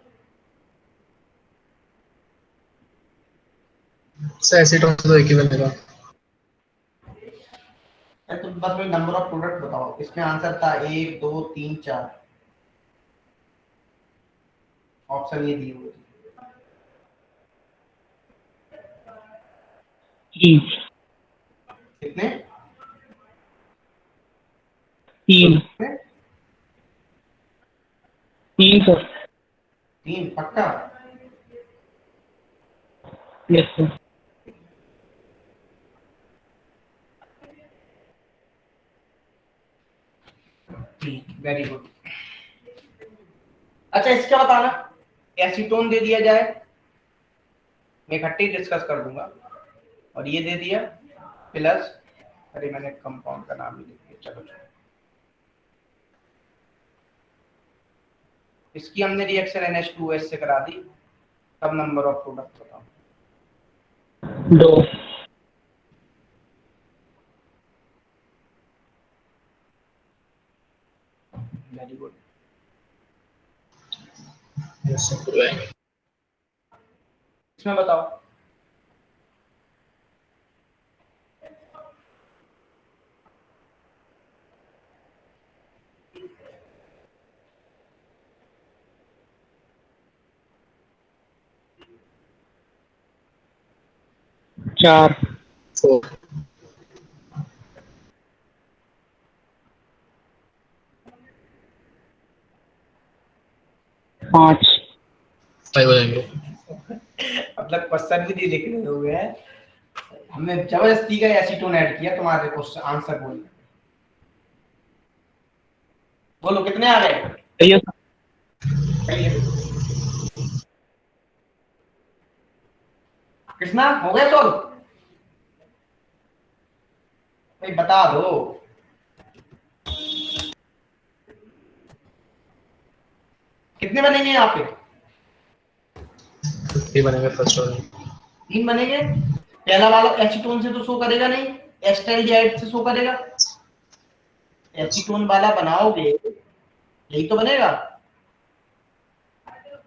सर एसीटोन से तो एक ही बनेगा। तो बस में नंबर ऑफ प्रोडक्ट बताओ। इसमें आंसर था 1 2 3 4, ऑप्शन ये दिए हुए। 3 कितने? 3 3 सर। 3 पक्का? Yes sir. ठीक, वेरी गुड। अच्छा इसका बताना, एसीटोन दे दिया जाए, मैं इकट्ठे डिस्कस कर दूंगा, और ये दे दिया प्लस, अरे मैंने कंपाउंड का नाम ही लिख दिया, चलो चलो। इसकी हमने रिएक्शन NH2OH से करा दी, तब नंबर ऑफ प्रोडक्ट बताओ। 2 वेरी गुड। यस सर पूरा है। इसमें बताओ। चार 4 5 5 हो जाएंगे। मतलब क्वेश्चन भी नहीं लिख रहे हो गए हैं, हमने जबरदस्ती का एसीटोन ऐड किया तुम्हारे क्वेश्चन आंसर बोलने। बोलो कितने आ गए? सही है कृष्णा, हो गए सोल्व? भाई बता दो। कितने बनेंगे यहाँ पे? 3 बनेंगे फर्स्ट वाले। 3 बनेंगे। पहला वाला एसीटोन से तो शो करेगा नहीं, एसिटाल्डिहाइड से शो करेगा। एसीटोन वाला बनाओगे यही तो बनेगा,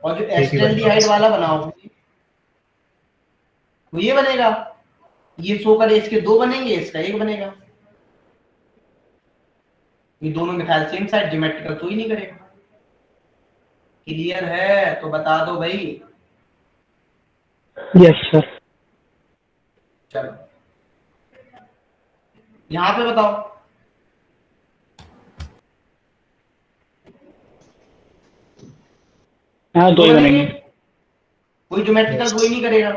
और जो एसिटाल्डिहाइड वाला बनाओगे वो ये बनेगा। ये शो करे, इसके 2 बनेंगे, इसका 1 बनेगा। ये दोनों methyl same side, geometrical show ही नहीं करेगा। क्लियर है तो बता दो भाई। Yes sir. चलो यहाँ पे बताओ। हाँ 2 ही बनेंगे। कोई ज्योमेट्रिकल कोई नहीं करेगा,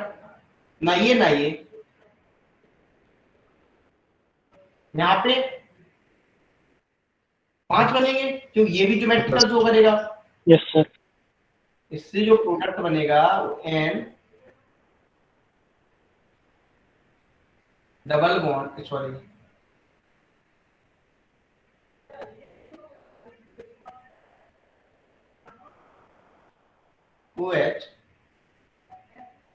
ना ये ना ये। यहाँ पे 5 बनेंगे, क्यों ये भी ज्योमेट्रिकल शो करेगा। Yes sir. इससे जो प्रोडक्ट बनेगा वो N double bond, sorry OH,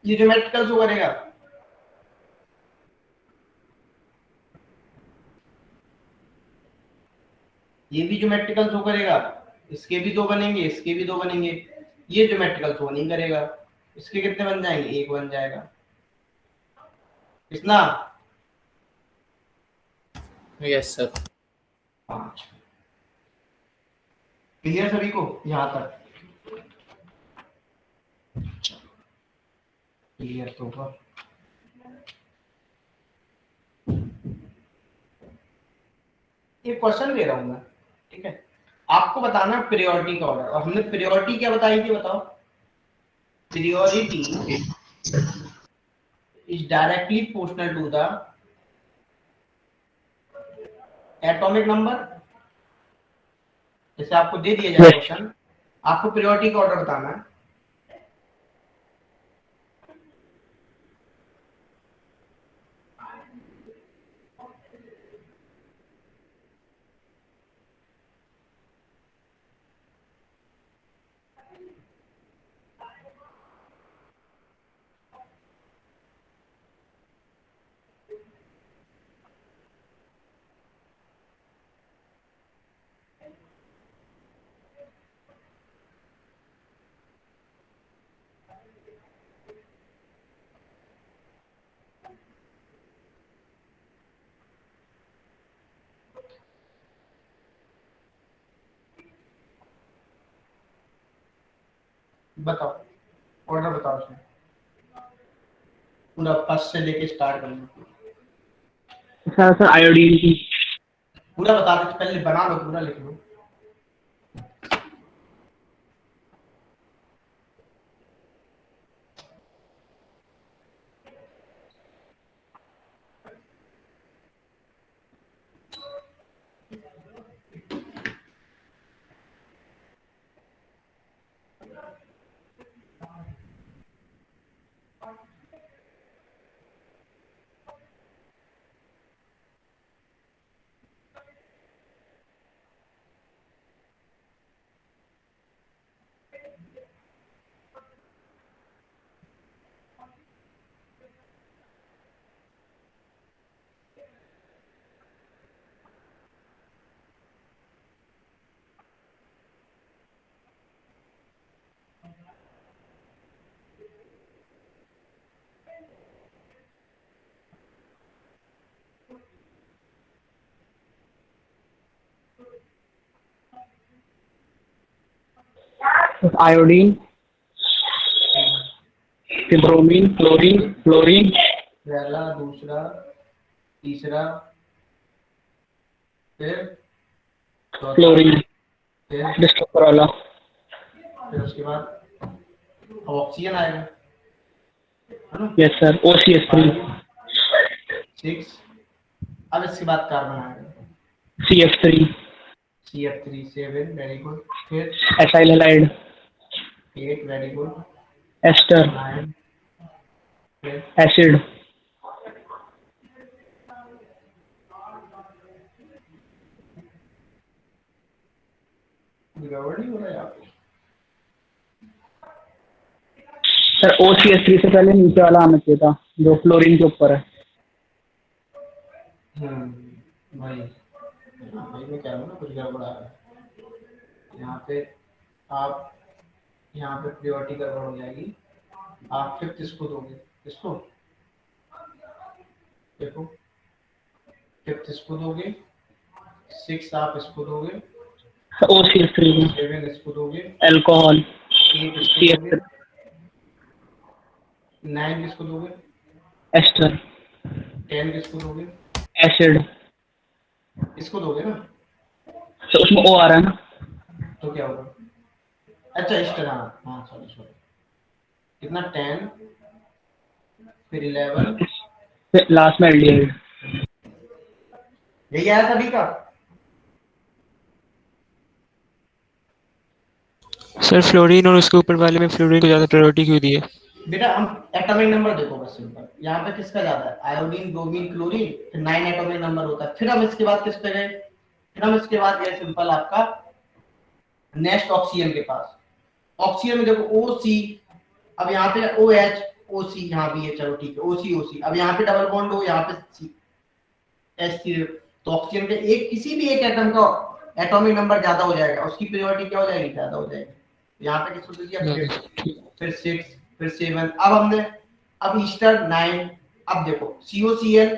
ये ज्योमेट्रिकल शो करेगा। ये भी ज्योमेट्रिकल शो करेगा, इसके भी 2 बनेंगे, इसके भी 2 बनेंगे। ये ज्योमेट्रिकल शो नहीं करेगा। इसके कितने बन जाएंगे? 1 बन जाएगा। कितना? Yes sir. 5। क्लियर सभी को यहाँ तक? क्लियर तो होगा। एक क्वेश्चन दे रहा हूं मैं, ठीक है, आपको बताना पीरियोडिटी का ऑर्डर। और हमने पीरियोडिटी क्या बताई थी, बताओ? Periodicity is directly proportional to the atomic number. जैसे आपको दे दिया जाए क्वेश्चन, आपको पीरियोडिटी का ऑर्डर बताना है। बताओ ऑर्डर बताओ उसमें, पूरा फर्स्ट से लेके स्टार्ट करना। सर आयोडीन की। पूरा बता दो, पहले बना लो, पूरा लिख लो। आयोडीन, फिर ब्रोमीन, क्लोरीन, फ्लोरीन, पहला, दूसरा, तीसरा, फिर चौथा, क्लोरीन, फिर डिस्ट्रक्टर वाला। उसके बाद ऑक्सीजन आएगा, है ना? Yes sir. OCH3, 6। अब इसके बाद कार्बन आएगा, CF3, CF3, 7, वेरी गुड। फिर acyl halide, 8, very good. Ester, 9, फिर एसिड, गड़बड़ नहीं हो रहा है यहाँ पे? सर OCH3 से पहले नीचे वाला आना चाहिए था जो फ्लोरीन के ऊपर है। भाई भाई मैं कह रहा हूँ ना, कुछ गड़बड़ आ रहा है यहाँ पे। आप यहाँ पे प्रियोरिटी गड़बड़ हो जाएगी। आप 5th इसको दोगे, इसको देखो, 5th इसको दोगे, 6 आप इसको दोगे, OCH3 में 7 इसको दोगे, अल्कोहल, 8 इसको दोगे, 9 किसको दोगे, एस्टर, 10 किसको दोगे, एसिड। इसको दोगे ना, तो उसमें O आ रहा है ना। तो क्या होगा? अच्छा इस तरह, हाँ सॉरी सॉरी, कितना 10, फिर 11, फिर लास्ट में एल्डिहाइड। यही आया सभी का? सर फ्लोरीन और उसके ऊपर वाले में फ्लोरीन को ज़्यादा प्रायोरिटी क्यों दी है? बेटा हम एटॉमिक नंबर देखो बस सिंपल, यहाँ पे किसका ज्यादा है? आयोडीन, ब्रोमीन, क्लोरीन, फिर 9 एटॉमिक नंबर होता है। फिर हम इसके बाद किस पे गए? फिर हम इसके बाद गए सिंपल आपका नेक्स्ट ऑक्सीजन के पास। ऑक्सीजन में देखो OC, अब यहाँ पे OH, OC यहाँ भी है, चलो ठीक है, OC OC। अब यहाँ पे डबल बॉन्ड हो, यहाँ पे H3, तो ऑक्सीजन के एक किसी भी एक एटम का एटॉमिक नंबर ज्यादा हो जाएगा, उसकी पीरियोडिटी क्या हो जाएगी? ज्यादा हो जाएगी। यहाँ पे किसको दे दिया? फिर 6, फिर 7। अब हमने अब ईस्टर 9। अब देखो COCl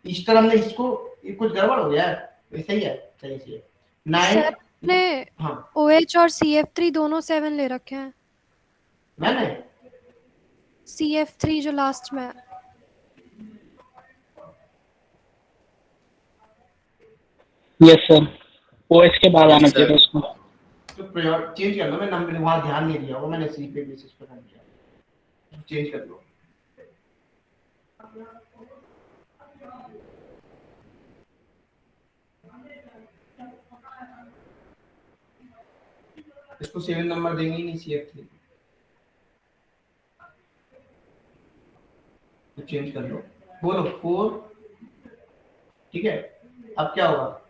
इस तरह हमने इसको, ये कुछ गड़बड़ हो गया है, ये सही है, सही सही है। 9, सर ने हाँ OH और CF3 दोनों 7 ले रखे हैं। मैंने CF3 जो लास्ट में है। यस सर, OH के बाद आना Yes, चाहिए था sir. उसको। तो प्रायोर चेंज कर लो, मैं नंबर वहां ध्यान नहीं दिया होगा, मैंने सी पे बेसिस पे कर दिया, चेंज कर लो। इसको 7 नंबर देंगे ही नहीं, CF3 तो चेंज कर लो, बोलो 4, ठीक है। अब क्या होगा,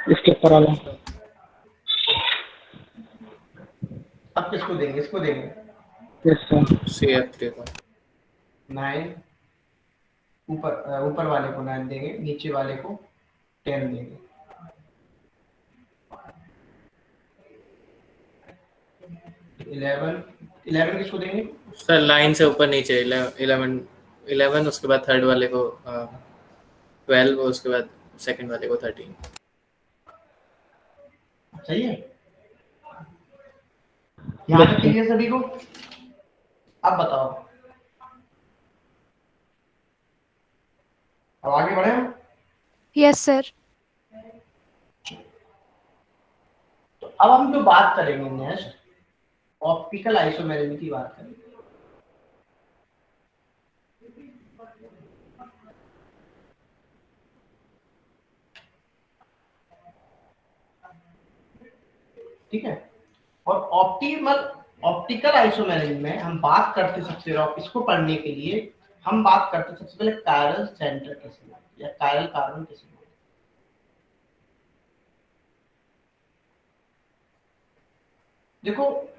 इसके ऊपर वाला अब किसको देंगे, इसको देंगे यस सर। CF3 को 9, ऊपर वाले को 9 देंगे, नीचे वाले को 10 देंगे। इलेवन किसको देंगे, सर लाइन से ऊपर नीचे 11 उसके बाद थर्ड वाले को 12 उसके बाद सेकंड वाले को 13। सही है, यहाँ तक क्लियर सभी को। अब बताओ, अब आगे बढ़े हम। Yes sir. तो अब हम जो बात करेंगे नेक्स्ट, ऑप्टिकल आइसोमेरिज्म की बात करेंगे। ठीक है, और ऑप्टिकल आइसोमेरिज्म में हम बात करते सबसे, इसको पढ़ने के लिए हम बात करते सबसे पहले कायरल सेंटर के सिद्धांत या कायरल कार्बन के सिद्धांत। देखो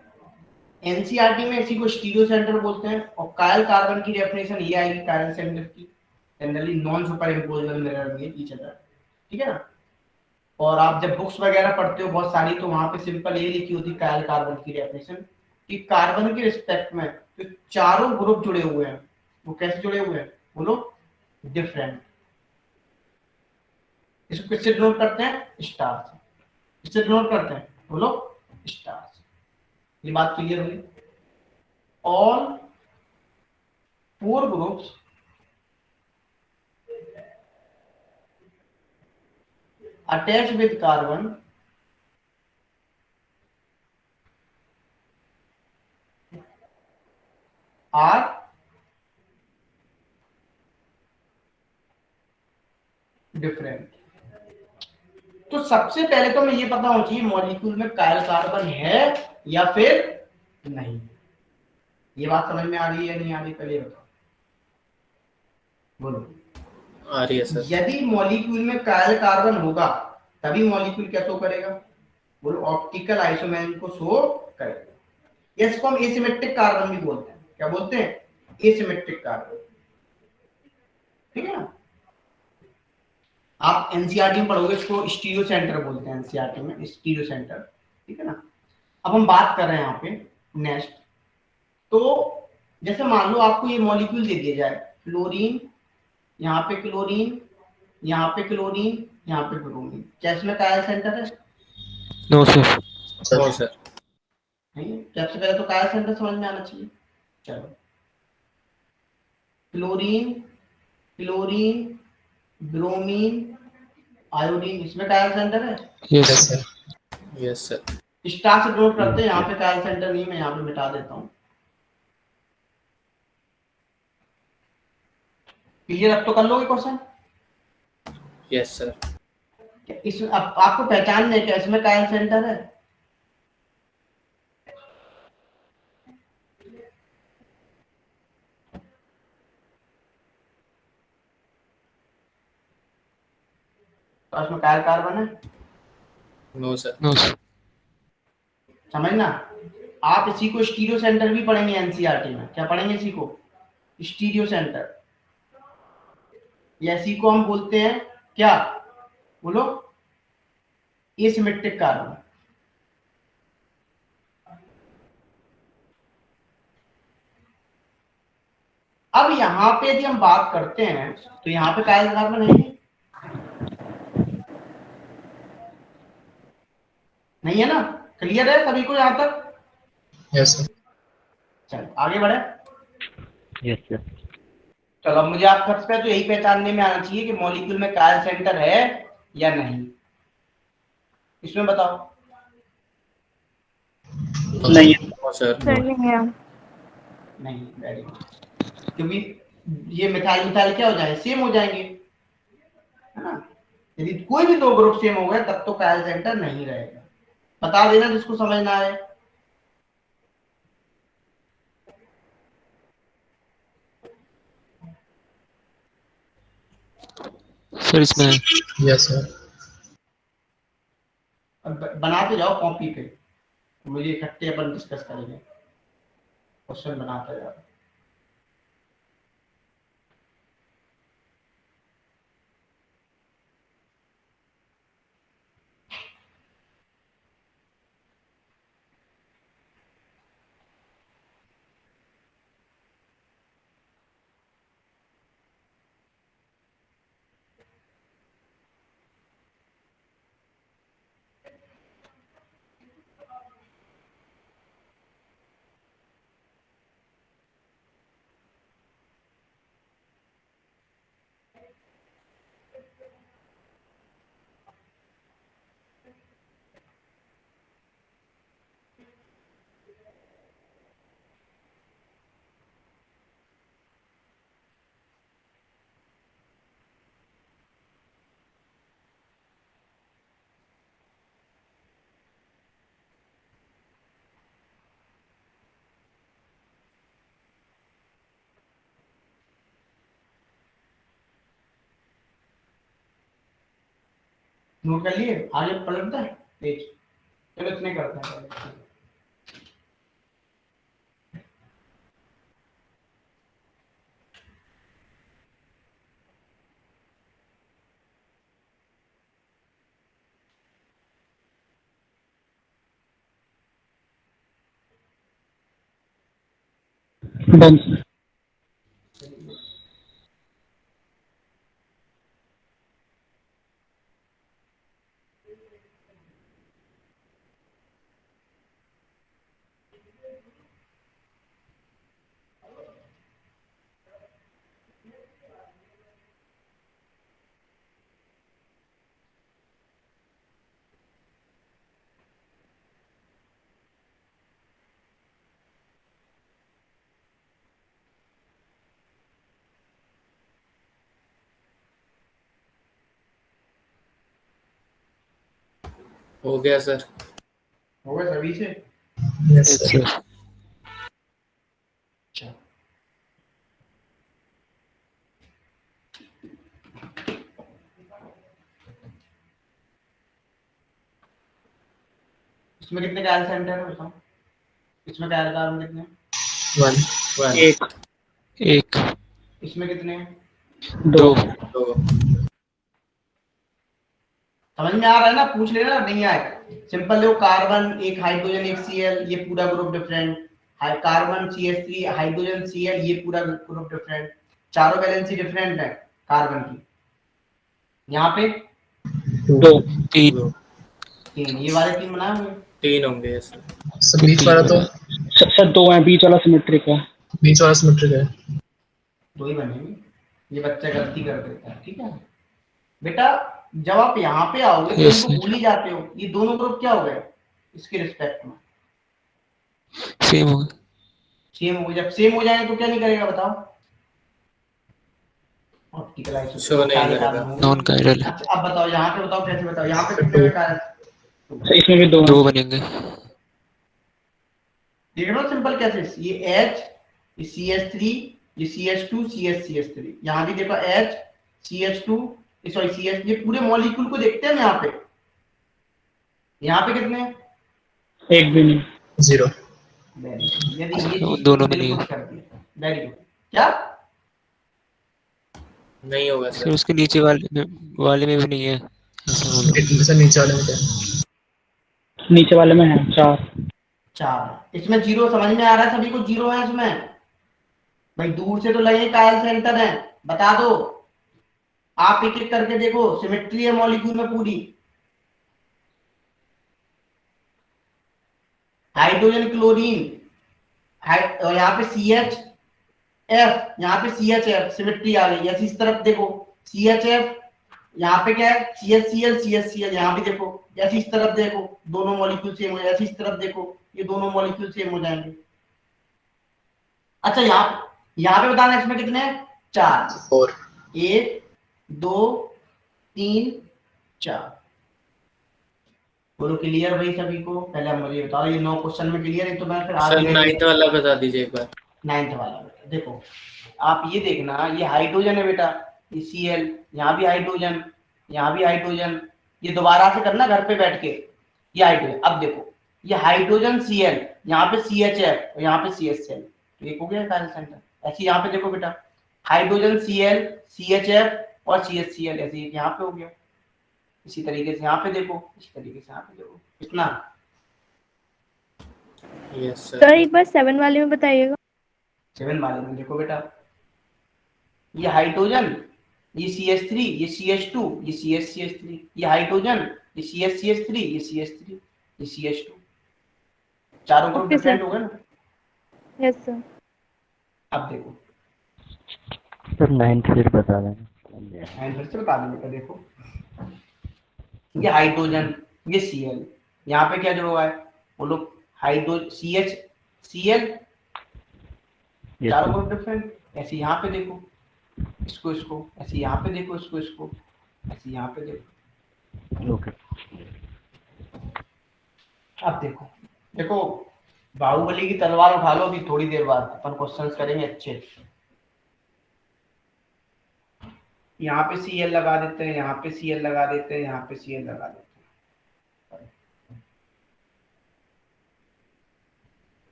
एनसीईआरटी में इसी को स्टीरियो सेंटर बोलते हैं, और कायल कार्बन की डेफिनेशन ये आएगी कायल सेंटर की, generally non super imposable mirror में ईच अदर, ठीक है ना। और आप जब बुक्स वगैरह पढ़ते हो बहुत सारी, तो वहां पे सिंपल ये लिखी होती है कायल कार्बन की डेफिनेशन, कि कार्बन के रिस्पेक्ट में जो चारों ग्रुप जुड़े हुए हैं वो कैसे जुड़े हुए हैं, बोलो डिफरेंट। इसको किससे डिनोट करते हैं, स्टार से। किससे डिनोट करते हैं, बोलो स्टार से। ये बात क्लियर हुई। All 4 groups attached with carbon are different। तो सबसे पहले तो हमें ये पता होना चाहिए मॉलिक्यूल में कायल कार्बन है या फिर नहीं। ये बात समझ में आ रही है या नहीं आ रही, पहले बताओ, बोलो। आ रही है सर। यदि मॉलिक्यूल में कायल कार्बन होगा तभी मॉलिक्यूल क्या शो करेगा, बोलो ऑप्टिकल आइसोमेरिज्म को शो करेगा। इसको हम एसिमेट्रिक कार्बन भी बोलते हैं, क्या बोलते हैं, एसिमेट्रिक कार्बन, ठीक है ना। आप एनसीईआरटी में पढ़ोगे, इसको स्टीरियो सेंटर बोलते हैं, एनसीईआरटी में स्टीरियो सेंटर, ठीक है ना। अब हम बात कर रहे हैं यहाँ पे नेक्स्ट, तो जैसे मान लो आपको ये मॉलिक्यूल दे दिया जाए, फ्लोरीन, यहाँ पे क्लोरीन, यहाँ पे क्लोरीन, यहाँ पे ब्रोमीन, क्या इसमें कायल सेंटर है, नो सर। No sir. नहीं। सबसे पहले तो कायल सेंटर समझ में आना चाहिए। चलो, क्लोरीन, क्लोरीन, ब्रोमीन, आयोडीन, इसमें कायल सेंटर है। Yes yes sir. Sir. Yes sir. Star से नोट करते हैं, यहाँ पे कायल सेंटर नहीं, मैं यहाँ पे मिटा देता हूँ। क्लियर, अब तो कर लोगे क्वेश्चन। Yes sir. इस अब आपको पहचान है क्या, इसमें कायल सेंटर है, तो इसमें कायल कार्बन है, नो सर। No sir. समझना। आप इसी को स्टीरियो सेंटर भी पढ़ेंगे एनसीईआरटी में, क्या पढ़ेंगे इसी को, स्टीरियो सेंटर, या इसी को हम बोलते हैं क्या, बोलो एसिमेट्रिक कार्बन। अब यहाँ पे यदि हम बात करते हैं तो यहाँ पे कायल कार्बन है नहीं है ना? क्लियर है सभी को यहाँ तक? Yes sir. चलो आगे बढ़े। Yes sir. चलो अब मुझे आप फर्स्ट पे तो यही पहचानने में आना चाहिए कि मॉलिक्यूल में कायल सेंटर है या नहीं। इसमें बताओ। नहीं सर सर नहीं है। नहीं, वेरी गुड। क्योंकि ये मिथाइल मिथाइल क्या हो जाए, सेम हो जाएंगे, है ना? यदि कोई भी दो ग्रुप सेम हो गए तब तो कायल सेंटर नहीं रहेगा। बता देना जिसको समझना है। सर इसमें यस सर। बनाते जाओ कॉपी पे, मुझे इकट्ठे अपन डिस्कस करेंगे, क्वेश्चन बनाते जाओ। नोट कर लिए? आगे पलटता है पेज। चलो इतने करते हैं पहले। डन। हो गया सर। हो गया सभी से? Yes yes sir. सर। अच्छा, इसमें कितने कायल सेंटर है बताओ? इसमें कायल कार्बन कितने हैं? 1 वन एक एक इसमें कितने हैं? दो। दो समझ में आ रहा है ना? पूछ लेना, नहीं आएगा सिंपल देखो, कार्बन एक हाइड्रोजन एक Cl, ये पूरा group different, carbon CH3 hydrogen Cl, ये पूरा ग्रुप डिफरेंट, चारों वैलेंसी डिफरेंट है कार्बन की। यहाँ पे 2 तीन दो तीन, ये वाले तीन बनाए होंगे। तीन होंगे सर। सर बीच वाला तो सर 2 है, बीच वाला सिमेट्रिक है। बीच वाला सिमेट्रिक है। दो ही बनेंगे, ये बच्चा गलती कर देता है। ठीक है बेटा, जब आप यहाँ पे आओगे तो Yes, इनको sir. भूल ही जाते हो। ये दोनों ग्रुप क्या हो गए इसके रिस्पेक्ट में? सेम हो गया। सेम हो गए। जब सेम हो जाएंगे तो क्या नहीं करेगा बताओ? ऑप्टिकल आइसोटोप Show नहीं काले करेगा। कार्बन होंगे। नॉन कायरल है। अच्छा अब बताओ यहाँ पे, बताओ कैसे बताओ यहाँ पे कितने कायल? सर इसमें भी 2 दो है। बनेंगे। देख रहे हो सिंपल कैसे? ये H, ये CH3, ये CH2, CH3। यहाँ भी देखो H, CH2, सॉरी CH, ये पूरे मॉलिक्यूल को देखते हैं हम यहाँ पे। यहाँ पे कितने हैं? एक भी नहीं। 0 वेरी गुड, यदि ये उन चीज दोनों में नहीं बिल्कुल है। कर दिया। Very good. क्या? नहीं होगा सर सर। उसके नीचे वाले में भी नहीं है, ऐसा बोलो। सर नीचे वाले में क्या है? नीचे वाले में है 4। चार। इसमें जीरो समझ में आ रहा है सभी को? जीरो है इसमें? भाई दूर से तो लगे कायल सेंटर है, बता दो। आप एक एक करके देखो, सिमेट्री है मॉलिक्यूल में पूरी। हाइड्रोजन क्लोरीन, और यहाँ पे सी एच एफ, यहाँ पे सी एच एफ, सिमेट्री आ गई। ऐसी इस तरफ देखो, सी एच एफ, यहाँ पे क्या है, C H C L, C H C L, यहाँ भी देखो। ऐसी इस तरफ देखो, दोनों मॉलिक्यूल सेम हो जाए। ऐसी इस तरफ देखो, ये दोनों मॉलिक्यूल सेम हो जाएंगे। अच्छा, यहाँ पे बताना इसमें कितने हैं, 4। 4। 1 2 3 4। बोलो क्लियर भाई सभी को? पहले आप मुझे बताओ, ये 9 क्वेश्चन में क्लियर है? तो मैं फिर सर आगे 9th वाला बता दीजिए एक बार। 9th वाला बेटा देखो, आप ये देखना, ये हाइड्रोजन है बेटा, ये Cl, यहाँ भी हाइड्रोजन, यहाँ भी हाइड्रोजन। ये दोबारा से करना घर पे बैठ के, ये हाइड्रोजन। अब देखो, ये हाइड्रोजन Cl, यहाँ पे CHF और यहाँ पे CHCl, तो एक हो गया कायल सेंटर। ऐसे यहाँ पे देखो बेटा, हाइड्रोजन Cl, CHF और CHCl, ऐसे यहाँ पे हो गया। इसी तरीके से यहाँ पे देखो, इसी तरीके से यहाँ पे देखो। कितना? Yes sir. सर एक बार 7 वाले में बताइएगा। 7 वाले में देखो बेटा, ये हाइड्रोजन, ये CH3, ये CH2, ये CH3, ये हाइड्रोजन, ये CH3, ये CH3, ये CH2। चारों ग्रुप Okay, डिफरेंट sir. हो गए ना? Yes sir. अब देखो, सर 9th फिर बता देना। मैं फिर से बता दूं बेटा, देखो ये हाइड्रोजन, ये Cl, यहाँ पे क्या जुड़ा हुआ है, बोलो हाइड्रो CH Cl, चारों ग्रुप डिफरेंट। ऐसे यहाँ पे देखो, इसको इसको, ऐसे यहाँ पे देखो, इसको इसको, ऐसे यहाँ पे देखो। ओके। अब देखो, देखो बाहुबली की तलवार उठा लो, अभी थोड़ी देर बाद अपन क्वेश्चंस करेंगे अच्छे। यहाँ पे Cl लगा देते हैं, यहाँ पे Cl लगा देते हैं, यहाँ पे Cl लगा देते हैं।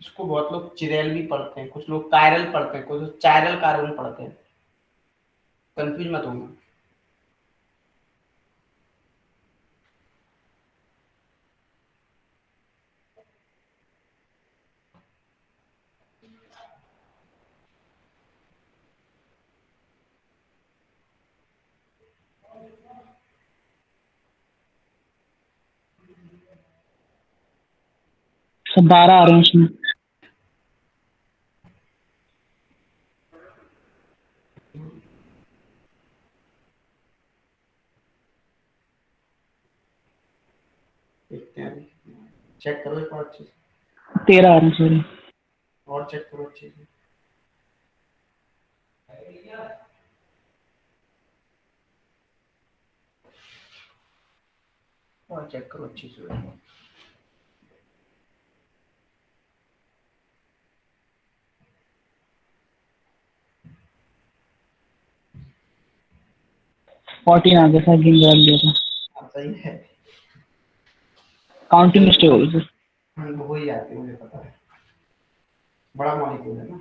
इसको बहुत लोग चिरेल भी पढ़ते हैं, कुछ लोग कायरल पढ़ते हैं, कुछ लोग चायरल कार्बन पढ़ते हैं। कंफ्यूज मत होना। सब 12 आ रहे हैं उसमें। देखते हैं, चेक करो एक बार अच्छे से, 13 आ रहे हैं, सॉरी। और चेक करो अच्छे से। और चेक करो अच्छे से। फोर्टीन आ गया था, गिन रख दिया था। हाँ, सही है। काउंटिंग मिस्टेक हो गई सर। वो हो ही जाती है, मुझे पता है, बड़ा मॉलिक्यूल है ना।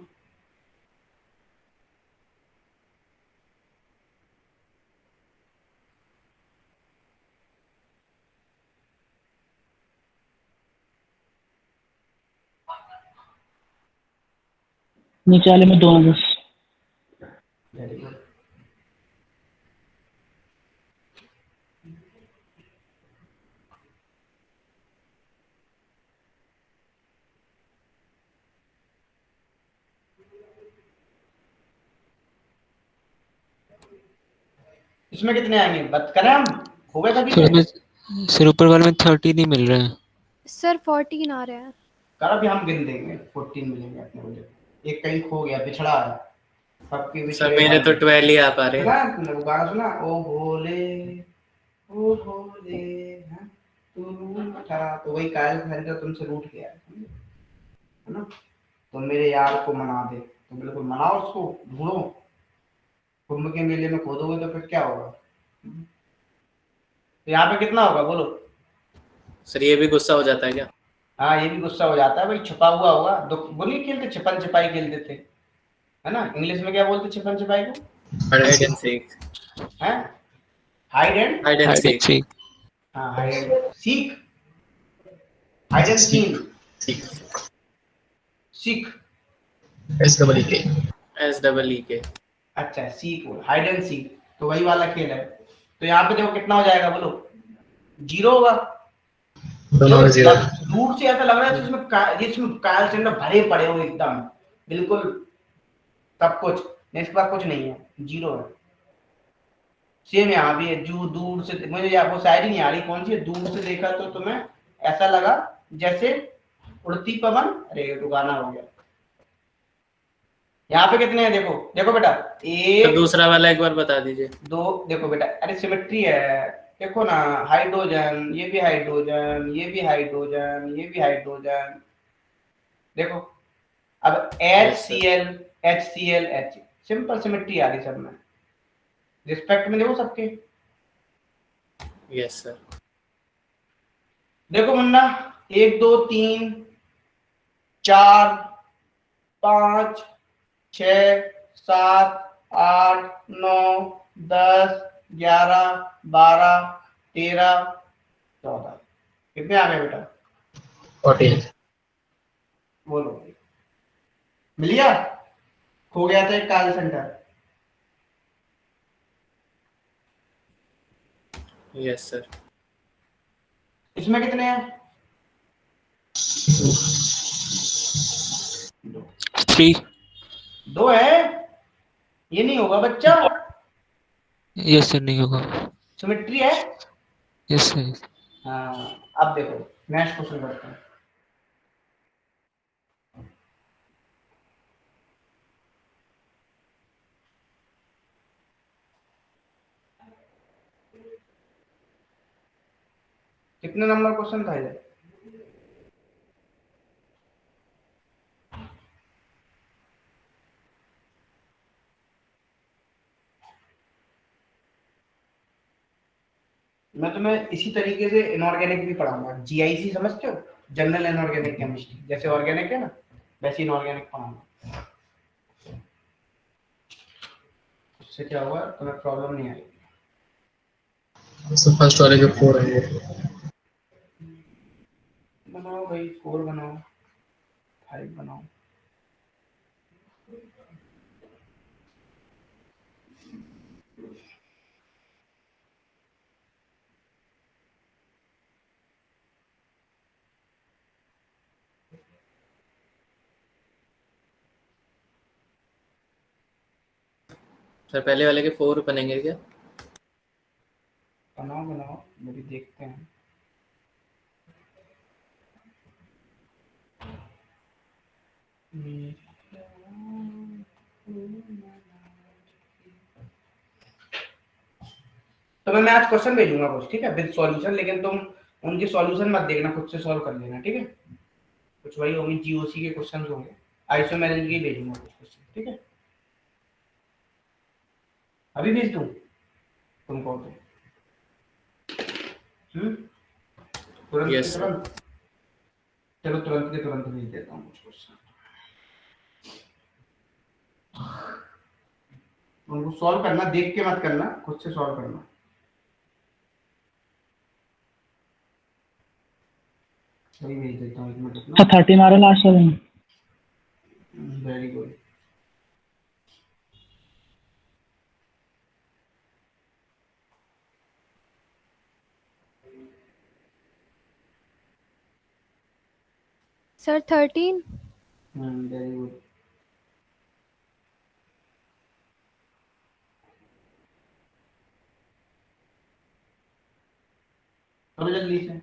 नीचे वाले में 2 हैं बस। Very good. इसमें कितने आएंगे बात करें हम? हो गए सभी सर में? सर ऊपर वाले में 30 नहीं मिल रहे हैं। सर 14 आ रहे हैं। कर अभी हम गिन देंगे, 14 मिलेंगे अपने को। एक कहीं खो गया, पिछड़ा है सबके सर पिछड़े मेरे तो वाले। 12 ही आ पा रहे सुना हैं। है तुमने वो गाना सुना? ओ भोले ओ भोले हैं तू रूठा, तो वही कायल सेंटर तुमसे रूठ गया है ना? तो मेरे यार को मना दे, तो बिल्कुल मनाओ उसको, ढूंढो। कुंभ के मेले में खोदोगे तो फिर क्या होगा? तो यहाँ पे कितना होगा बोलो? सर ये भी गुस्सा हो जाता है क्या? हाँ ये भी गुस्सा हो जाता है भाई, छुपा हुआ होगा। वो नहीं खेलते, छिपन छिपाई खेलते थे, है ना? इंग्लिश में क्या बोलते छिपन छिपाई को? Hide and seek. हैं? Hide and, hide and hide and seek. Seek. हाँ hide and seek, hide and seen, ठीक। सीक। SEEK। SEEK। अच्छा सीक, हाइड एंड सीक, तो वही वाला खेल है। तो यहाँ पे देखो कितना हो जाएगा बोलो? 0 होगा। दोनों में 0। दूर से ऐसा लग रहा है इसमें कायल सेंटर भरे पड़े हो एकदम, बिल्कुल सब कुछ। इसके बाद कुछ नहीं है, 0 है। सेम यहाँ भी है, जो दूर से, मुझे आपको शायरी नहीं आ रही कौन सी है, दूर से देखा तो तुम्हें ऐसा लगा जैसे उड़ती पवन। अरे ये तो गाना हो गया। यहाँ पे कितने हैं देखो, देखो बेटा, तो 1 दूसरा वाला एक बार बता दीजिए। 2, देखो बेटा, अरे सिमेट्री है, देखो ना, हाइड्रोजन, ये भी हाइड्रोजन, ये भी हाइड्रोजन, ये भी हाइड्रोजन, देखो। अब HCl HCl H, simple symmetry आ रही सब में, रिस्पेक्ट में देखो सबके। Yes sir. देखो मुन्ना, 1 2 3 4 5 6 7 8 9 10 11 12 13 14, कितने आ गए बेटा? 14। बोलो, मिल गया? खो गया था एक काल सेंटर। Yes sir. इसमें कितने हैं? 3। 2 है। ये नहीं होगा बच्चा, यस सर नहीं होगा। सिमेट्री है। Yes sir. हाँ अब देखो नेक्स्ट क्वेश्चन करते हैं। कितने नंबर क्वेश्चन था ये? मैं तुम्हें इसी तरीके से इनऑर्गेनिक भी पढ़ाऊंगा। जीआईसी समझते हो? जनरल इनऑर्गेनिक केमिस्ट्री, जैसे ऑर्गेनिक है ना वैसे इनऑर्गेनिक पढ़ाऊंगा। उससे क्या होगा, तुम्हें प्रॉब्लम नहीं आएगी। फर्स्ट वाले के 4 है। बनाओ भाई, 4 बनाओ, 5 बनाओ। सर पहले वाले के 4 बनेंगे क्या? बनाओ बनाओ, मेरी देखते हैं। तो मैं आज क्वेश्चन भेजूंगा कुछ, ठीक है, विद सॉल्यूशन, लेकिन तुम उनके सॉल्यूशन मत देखना, खुद से सॉल्व कर लेना, ठीक है? कुछ वही होंगे, जीओसी के क्वेश्चंस होंगे, आइसोमेरिक के भेजूंगा कुछ क्वेश्चन, ठीक है? अभी भेज दूं तुमको? तुरंत Yes, के sir. तुरंत? चलो तुरंत के तुरंत भेज देता हूँ कुछ क्वेश्चन। उनको सॉल्व करना, देख के मत करना, खुद से सॉल्व करना। सही भेज देता हूँ, 1 मिनट रुकना। 13 आ रहा लास्ट वाले में। Very good. Sir 13। Very good. करो जल्दी से।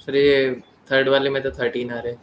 सर ये थर्ड वाले में तो 13 आ रहे।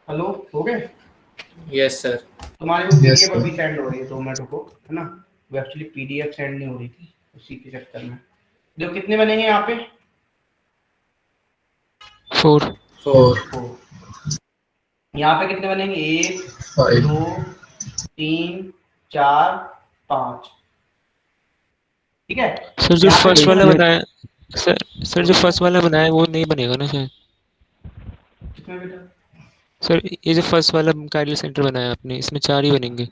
हेलो, हो गए? Yes sir. तुम्हारे को Yes, पीडीएफ sir. अभी सेंड हो रही है, 2 मिनट रुको, है ना? वो एक्चुअली पीडीएफ सेंड नहीं हो रही थी, उसी के चक्कर में। देखो कितने बनेंगे यहाँ पे? 4। 4। 4। यहाँ पे कितने बनेंगे? 1 5. 2 3 4 5। ठीक है। सर जो यहाँ पे फर्स्ट कितने वाला बनेंगे? बनाया, सर जो फर्स्ट वाला बनाया वो नहीं बनेगा ना सर? कितने बेटा? सर ये जो फर्स्ट वाला कार्डियल सेंटर बनाया आपने, इसमें 4 ही बनेंगे।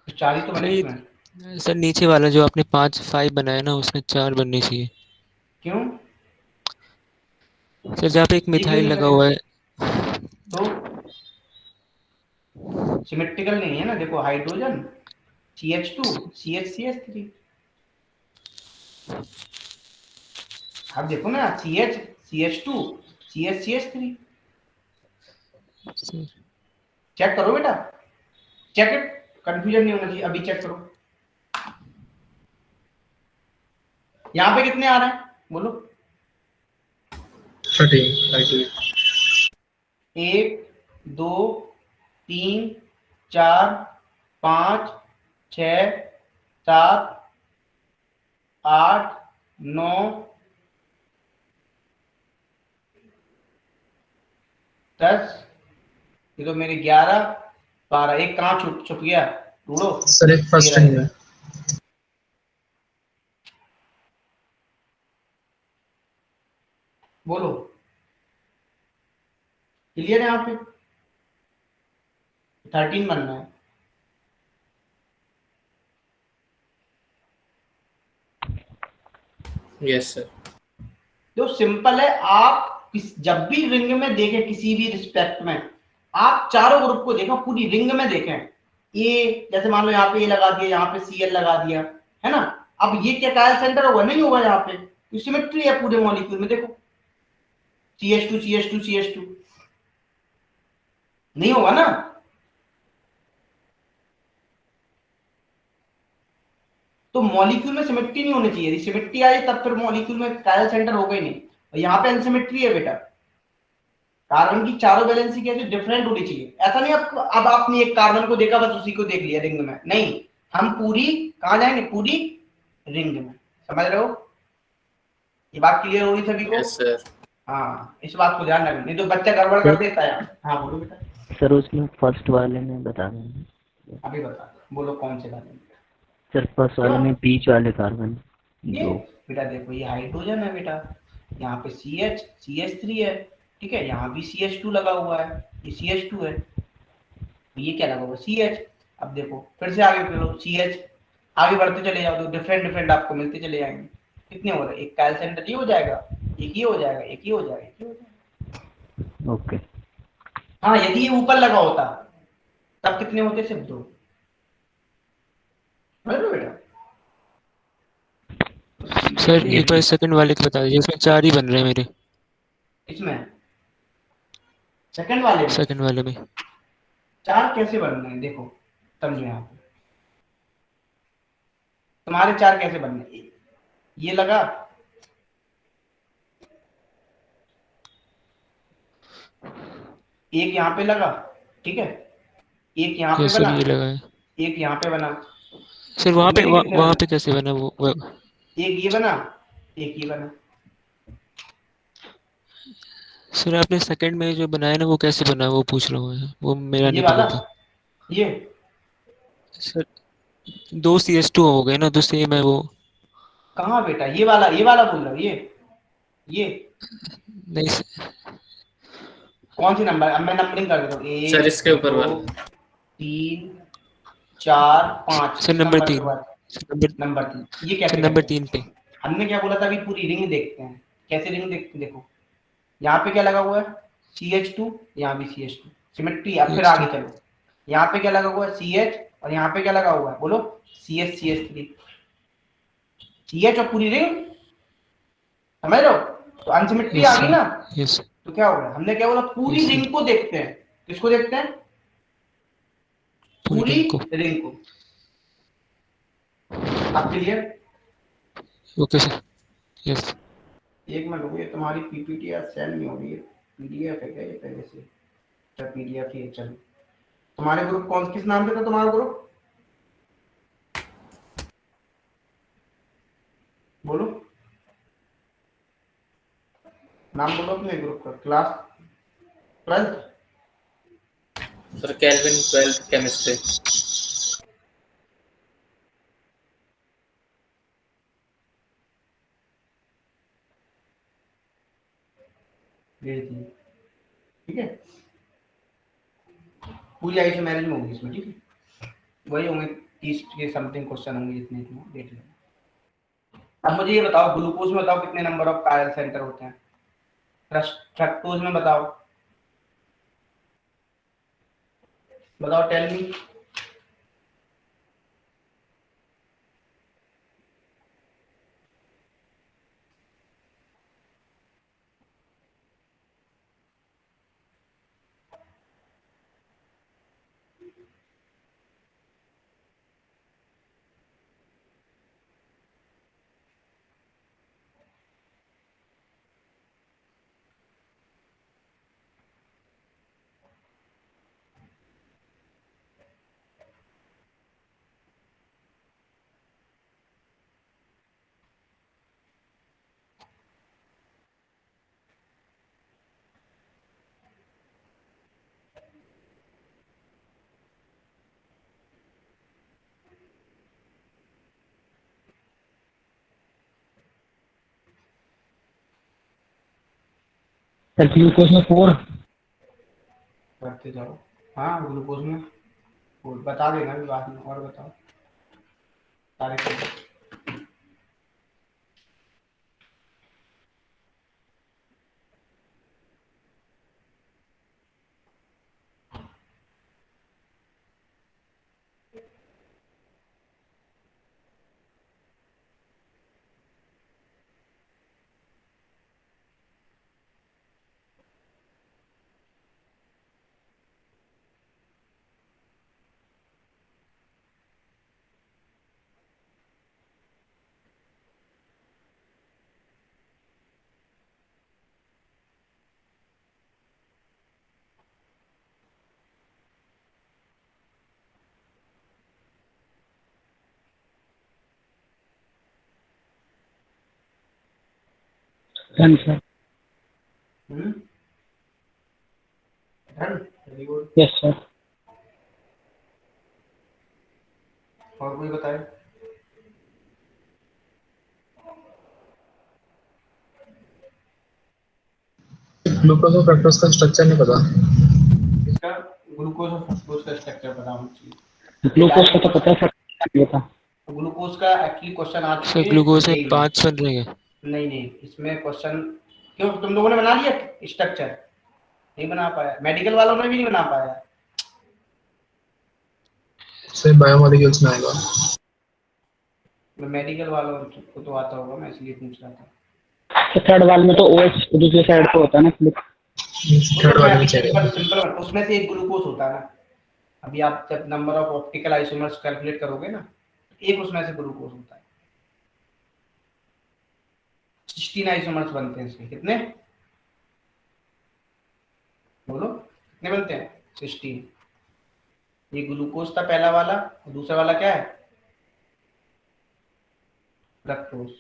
4 ही तो सर बने इसमें। ये सर नीचे वाला जो आपने 5 बनाया ना, उसमें 4 बनने चाहिए। क्यों? सर जहाँ पे एक ये क्यों मिथाइल नहीं लगा बनेगा? हुआ है। तो सिमेट्रिकल नहीं है ना। देखो हाइड्रोजन CH2 CH3। आप देखो ना, CH CH2 CH3। Sir check करो बेटा, चेक इट, कंफ्यूजन नहीं होना चाहिए। अभी चेक करो, यहाँ पे कितने आ रहे हैं बोलो? 13. 1 2 3 4 5 6 7 8 9 10। ये तो मेरे 11 12। एक कहाँ छुप छुप गया? ढूंढो। सर एक फर्स्ट रिंग में. बोलो, क्लियर है? यहाँ पे 13 बनना है। Yes sir. जो सिंपल है, आप जब भी रिंग में देखें किसी भी रिस्पेक्ट में, आप चारों ग्रुप को देखो, पूरी रिंग में देखें। ए जैसे मान लो यहाँ पे ए लगा दिया, यहाँ पे Cl लगा दिया, है ना? अब ये क्या कायल सेंटर होगा? नहीं होगा। यहाँ पे सिमेट्री है पूरे मॉलिक्यूल में। देखो CH2 CH2 CH2 नहीं होगा ना। तो मॉलिक्यूल में सिमेट्री नहीं होनी चाहिए, यदि सिमेट्री आ जाए तब फिर मॉलिक्यूल में कायरल सेंटर होगा ही नहीं। और यहाँ पे अनसिमेट्री है बेटा, कार्बन की चारों वैलेंसी कैसे डिफरेंट होनी चाहिए। ऐसा नहीं अब आपने एक कार्बन को देखा बस उसी को देख लिया रिंग में, नहीं, हम पूरी कहाँ जाएंगे, पूरी रिंग में। समझ रहे हो, ये बात क्लियर होगी सभी को? Yes sir. हाँ, इस बात को ध्यान रखना, नहीं तो बच्चा गड़बड़ कर देता है। हाँ बोलो बेटा। सर उसमें फर्स्ट वाले में बता देंगे। अभी बता, बोलो कौन से डालेंगे? सर फर्स्ट वाले में बीच वाले कार्बन ये दो। बेटा देखो, ये हाइड्रोजन है बेटा, यहाँ पे CH3 है, ठीक है, यहाँ भी CH2 लगा हुआ है, ये CH2 है, ये क्या लगा हुआ, CH। अब देखो फिर से आगे चलो, CH, आगे बढ़ते चले जाओ तो डिफरेंट डिफरेंट आपको मिलते चले जाएंगे। कितने हो रहे, एक कायल सेंटर ये हो जाएगा, एक ये हो जाएगा, एक ये हो जाएगा, एक ये हो जाएगा। ओके। हाँ, यदि ये ऊपर लगा होता तब कितने होते, सिर्फ 2। समझ लो बेटा। सर एक बार सेकंड वाले को बता दीजिए, इसमें 4 ही बन रहे हैं मेरे। इसमें सेकंड वाले में सेकंड वाले में 4 कैसे बन रहे हैं, देखो समझो, यहाँ पे तुम्हारे 4 कैसे बन रहे हैं, ये लगा, एक यहाँ पे लगा, ठीक है, एक यहाँ पे यस सर, बना, ये लगा है। एक यहाँ पे बना। सर वहाँ पे मेरे कितने वहाँ बने? पे कैसे बना वो? एक ये बना, एक ये बना। सर आपने सेकंड में जो बनाया ना वो कैसे बना, वो पूछ रहा हूँ मैं, वो मेरा ये नहीं वाला, पता था। ये सर 2 CH2 हो गए ना, तो सेम है वो। कहाँ बेटा, ये वाला बोल रहा हूँ, ये नहीं सर, कौन सी नंबर, अब मैं नंबरिंग कर देता हूँ, सर 1 इसके ऊपर 2 वाला 3 4 5, सर इस नंबर नंबर के 3, बाद सर नंबर 3, ये सर कैसे नंबर करेंगे? 3 पे। हमने क्या बोला था, अभी पूरी रिंग देखते हैं, कैसे रिंग देखते हैं। देखो यहाँ पे क्या लगा हुआ है, CH2, यहाँ भी CH2, सिमेट्री। अब फिर आगे चलो, यहाँ पे क्या लगा हुआ है, CH, और यहाँ पे क्या लगा हुआ है, बोलो, CH3, CH और पूरी रिंग। समझ रहे हो, तो अनसिमेट्री आ गई ना, यस तो क्या हो गया, हमने क्या बोला, पूरी Yes, sir. रिंग को देखते हैं। किसको देखते हैं, पूरी रिंग को। रिंग को। आप क्लियर? Okay sir, yes. एक मिनट रुको, ये तुम्हारी PPT या सेंड नहीं हो रही है, PDF है क्या ये पहले से? अच्छा PDF ही है, चलो। तुम्हारे ग्रुप कौन, किस नाम से था तुम्हारा ग्रुप, बोलो नाम, बोलो अपने ग्रुप का, class 12th। Sir kelvin 12th chemistry. भेज दिए, ठीक है, पूरी आइसोमेरिज्म होगी इसमें, ठीक है, वही होंगे 30 के समथिंग क्वेश्चन होंगे, इतने इतने देख लेना। अब मुझे ये बताओ, ग्लूकोज में बताओ कितने नंबर ऑफ कायरल सेंटर होते हैं, फ्रक्टोज में बताओ, बताओ, टेल मी। सर ग्लूकोज में 4। करते जाओ। हाँ ग्लूकोज में बता देना अभी बाद में, और बताओ सारे चीजें। Done sir. Done, very good. Yes sir. और कोई बताए? ग्लूकोज और फ्रक्टोज का स्ट्रक्चर नहीं पता। इसका ग्लूकोज और फ्रक्टोज का स्ट्रक्चर पता होना चाहिए। ग्लूकोज का तो पता है, फ्रक्टोज का नहीं पता। ग्लूकोज का एक्चुअली क्वेश्चन आ सर चुके ग्लूकोज में JEE में। 5 बन रहे हैं। नहीं नहीं, इसमें क्वेश्चन क्यों तुम लोगों ने बना लिया स्ट्रक्चर? नहीं बना पाया, मेडिकल वालों ने भी नहीं बना पाया। सर बायोमोलिक्यूल्स में आएगा। मेडिकल वालों को तो आता होगा, मैं इसलिए पूछ रहा था। तो थर्ड वाल में तो OH दूसरी साइड पे होता है ना फ्लिप। थर्ड वाले में चाहिए। सिंपल, उसमें से एक ग्लूकोज होता है ना। अभी आप जब number of optical isomers calculate करोगे ना, एक उसमें से ग्लूकोज होता है। 16 आइसोमर्स बनते हैं इसके। कितने बोलो, कितने बनते हैं? 16। ये ग्लूकोज था पहला वाला, और दूसरा वाला क्या है? फ्रक्टोज।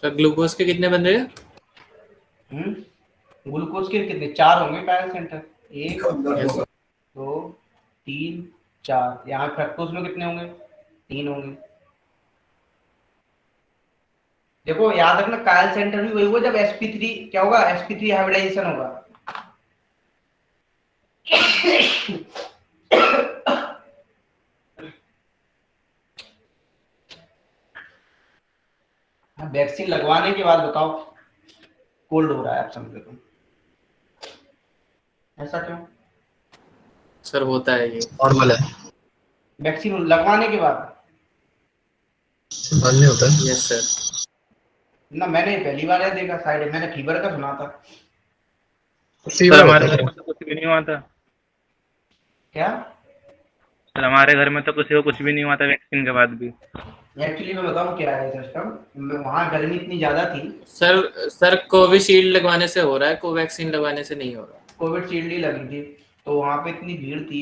सर ग्लूकोज के कितने बन रहे हैं? ग्लूकोज के कितने? 4 होंगे पैरल सेंटर। 1 Yes, sir. 2 3 4। यहाँ फ्रक्टोज में कितने होंगे? 3 होंगे। देखो याद रखना, कायल सेंटर भी वही होगा जब sp3 क्या होगा? sp3 हाइब्रिडाइजेशन होगा। वैक्सीन लगवाने के बाद बताओ कोल्ड हो रहा है, आप समझो तुम। ऐसा क्यों? सर होता है ये। नॉर्मल है। वैक्सीन लगवाने के बाद बाद में होता है। Yes sir. ना, मैंने पहली बार ये देखा साइड, मैंने फीवर का सुना था। सर फीवर हमारे होता घर है। में तो कुछ भी नहीं हुआ था। क्या? सर हमारे घर में तो किसी को कुछ भी नहीं हुआ था वैक्सीन के बाद भी। एक्चुअली मैं बताऊं क्या है सिस्टम। वहाँ गर्मी इतनी ज्यादा थी। सर कोविशील्ड लगवाने से हो रहा है, कोवैक्सीन लगवाने से नहीं हो रहा। कोविड शील्ड ही लगी थी, तो वहाँ पे इतनी भीड़ थी,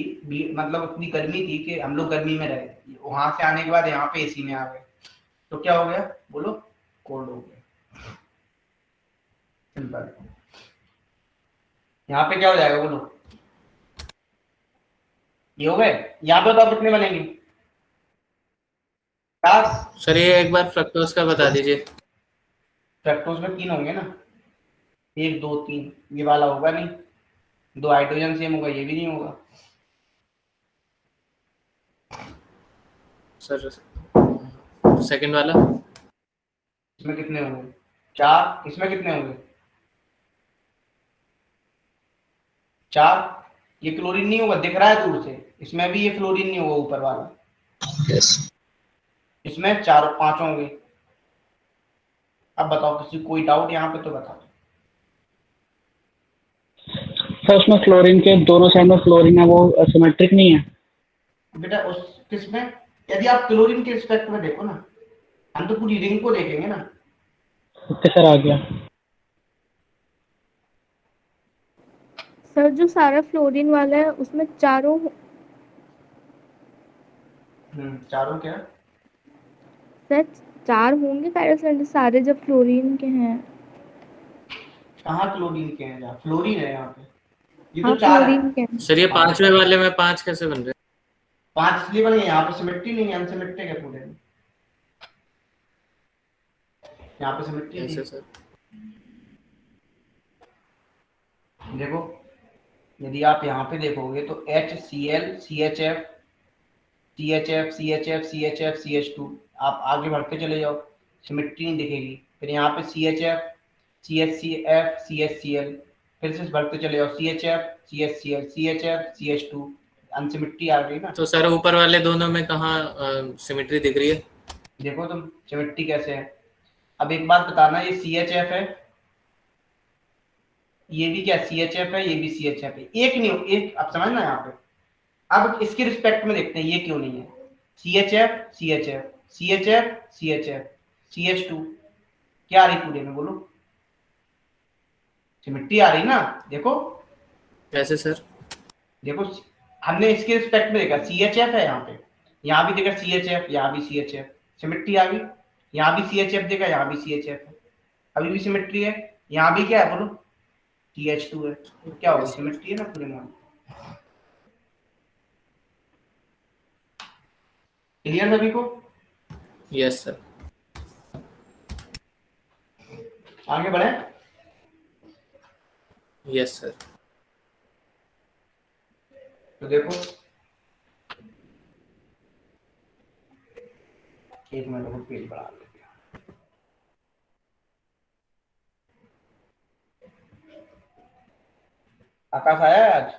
मतलब इतनी गर्मी थी कि हम लोग गर्मी में रहे। वहां से आने के बाद यहाँ पे एसी में आ गए, तो क्या हो गया बोलो? कोल्ड हो गया। सिंपल। यहाँ पे क्या हो जाएगा बोलो? ये हो गए। यहाँ पे तो अब कितने बनेंगे? 4। सर ये एक बार फ्रक्टोज का बता दीजिए। फ्रक्टोज में 3 होंगे ना, 1 2 3। ये वाला होगा नहीं, 2 हाइड्रोजन सेम होगा, ये भी नहीं होगा। सर सेकंड वाला इसमें कितने होंगे? 4। इसमें कितने होंगे? 4। ये क्लोरीन नहीं होगा, दिख रहा है दूर से। इसमें भी ये फ्लोरीन नहीं होगा, ऊपर वाला। यस। इसमें 4 5 होंगे। अब बताओ, किसी कोई डाउट यहाँ पे तो बताओ। सर उसमें फ्लोरीन के दोनों साइड में फ्लोरीन है, वो सिमेट्रिक नहीं है बेटा उस किसमें? यदि आप क्लोरीन के रिस्पेक्ट में देखो ना, हम तो पूरी रिंग को देखेंगे ना। ओके सर, आ गया। सर जो सारा फ्लोरीन वाला है उसमें चारों चारों क्या? सर 4 होंगे कायरल सेंटर सारे जब फ्लोरीन के हैं। कहाँ क्लोरीन के हैं? जहाँ फ्लोरीन है यहाँ पे, ये हाँ तो 4 है। फ्लोरीन के हैं। सर ये पांचवें वाले में 5 कैसे बन रहे? 5 इसलिए बन गए, यहाँ पे सिमेट्री नहीं है, अनसिमेट्रिक है पूरे में। यहाँ पे सिमेट्री ऐसे नहीं। सर देखो, यदि आप यहाँ पे देखोगे तो HCl CHF CHF CHF CHF CH2, आप आगे बढ़ते चले जाओ, सिमेट्री नहीं दिखेगी। फिर यहाँ पे CHF CHCF CHCl, फिर से बढ़ते चले जाओ, CHF CHCl CHF CH2, अनसिमेट्री आ गई ना। तो सर ऊपर वाले दोनों में कहाँ सिमेट्री दिख रही है? देखो तुम सिमेट्री कैसे है। अब एक बात बताना, ये CHF है, ये भी क्या CHF है, ये भी CHF है, एक नहीं एक, अब समझना यहाँ पे। अब इसके रिस्पेक्ट में देखते हैं ये क्यों नहीं है। CHF CHF CHF CHF CH2 क्या आ रही पूरे में बोलो? सिमेट्री आ रही ना। देखो कैसे सर? देखो हमने इसके रिस्पेक्ट में देखा CHF है यहाँ भी देखा CHF, यहाँ भी CHF, सिमेट्री आ गई। यहाँ भी CHF देखा, यहाँ भी CHF है, अभी भी सिमेट्री है। यहाँ भी क्या है बोलो? CH2 है, तो क्या होगा? सिमेट्री है ना पूरे में। क्लियर सभी को? Yes sir. आगे बढ़े। Yes sir. तो देखो एक मिनट को पेज बढ़ा लेते हैं। आकाश आया है आज?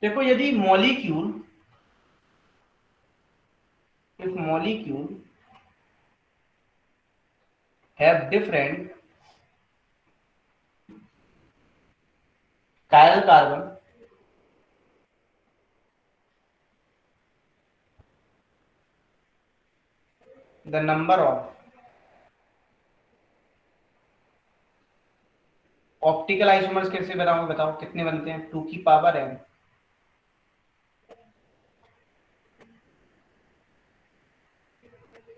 देखो यदि molecule have different chiral carbon, the number of optical isomers कैसे बनाओगे बताओ? कितने बनते हैं? 2 की पावर n।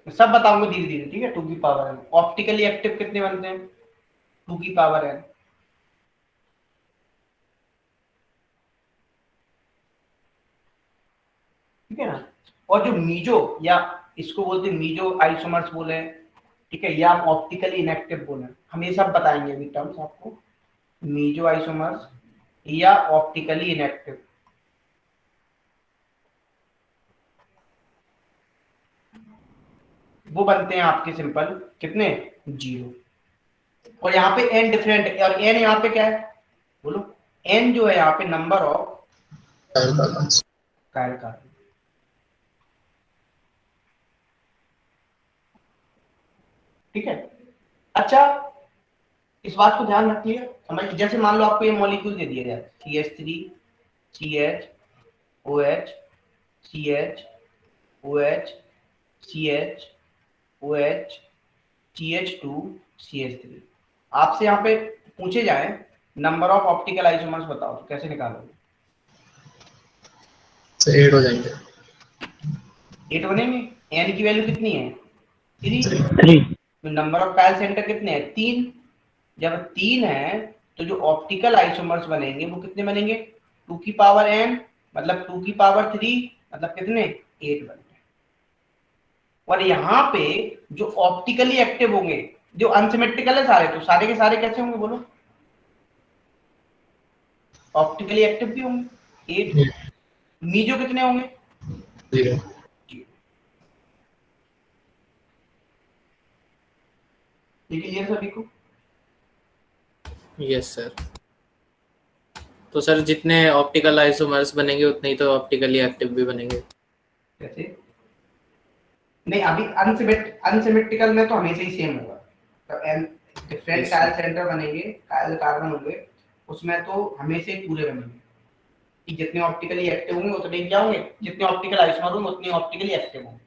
सब बताऊंगा धीरे धीरे, ठीक है? 2 की पावर n। ऑप्टिकली एक्टिव कितने बनते हैं? 2 की पावर n। ठीक है ना? और जो मीजो या इसको बोलते हैं मीजो आइसोमर्स बोले, ठीक है, या हम ऑप्टिकली इनएक्टिव बोले, हम ये सब बताएंगे अभी टर्म्स आपको। मीजो आइसोमर्स या ऑप्टिकली इनएक्टिव। वो बनते हैं आपके सिंपल कितने? 0। और यहाँ पे n डिफरेंट है, और n यहाँ पे क्या है बोलो? n जो है यहाँ पे नंबर ऑफ कायरल कार्बन। ठीक है। अच्छा इस बात को ध्यान रखिए, समझ। जैसे मान लो आपको ये मॉलिक्यूल दे दिया जाए CH3 CH OH CH OH CH OH CH2 CH3। आपसे यहाँ पे पूछे जाए नंबर ऑफ ऑप्टिकल आइसोमर्स बताओ, तो कैसे निकालोगे? 8 हो जाएंगे। 8 बनेंगे। n की वैल्यू कितनी है? 3। तो नंबर ऑफ कायल सेंटर कितने हैं? 3। जब 3 है तो जो ऑप्टिकल आइसोमर्स बनेंगे वो कितने बनेंगे? 2 की पावर n मतलब 2 की पावर 3 मतलब कितने? 8 बनते हैं। और यहाँ पे जो ऑप्टिकली एक्टिव होंगे, जो अनसिमेट्रिकल है सारे, तो सारे के सारे कैसे होंगे बोलो? ऑप्टिकली एक्टिव भी होंगे 8। मीजो कितने होंगे? 0। क्लियर सभी को? Yes sir. तो सर जितने ऑप्टिकल आइसोमर्स बनेंगे उतने ही तो ऑप्टिकली एक्टिव भी बनेंगे। कैसे? नहीं अभी अनसिमेट्रिकल में तो हमेशा ही सेम होगा। तो एन डिफरेंट कायल सेंटर बनेंगे, कायल कार्बन होंगे, उसमें तो हमेशा ही पूरे बनेंगे कि जितने ऑप्टिकली एक्टिव होंगे उतने क्या होंगे? जितने ऑप्टिकल आइसोमर होंगे उतने ऑप्टिकली एक्टिव होंगे।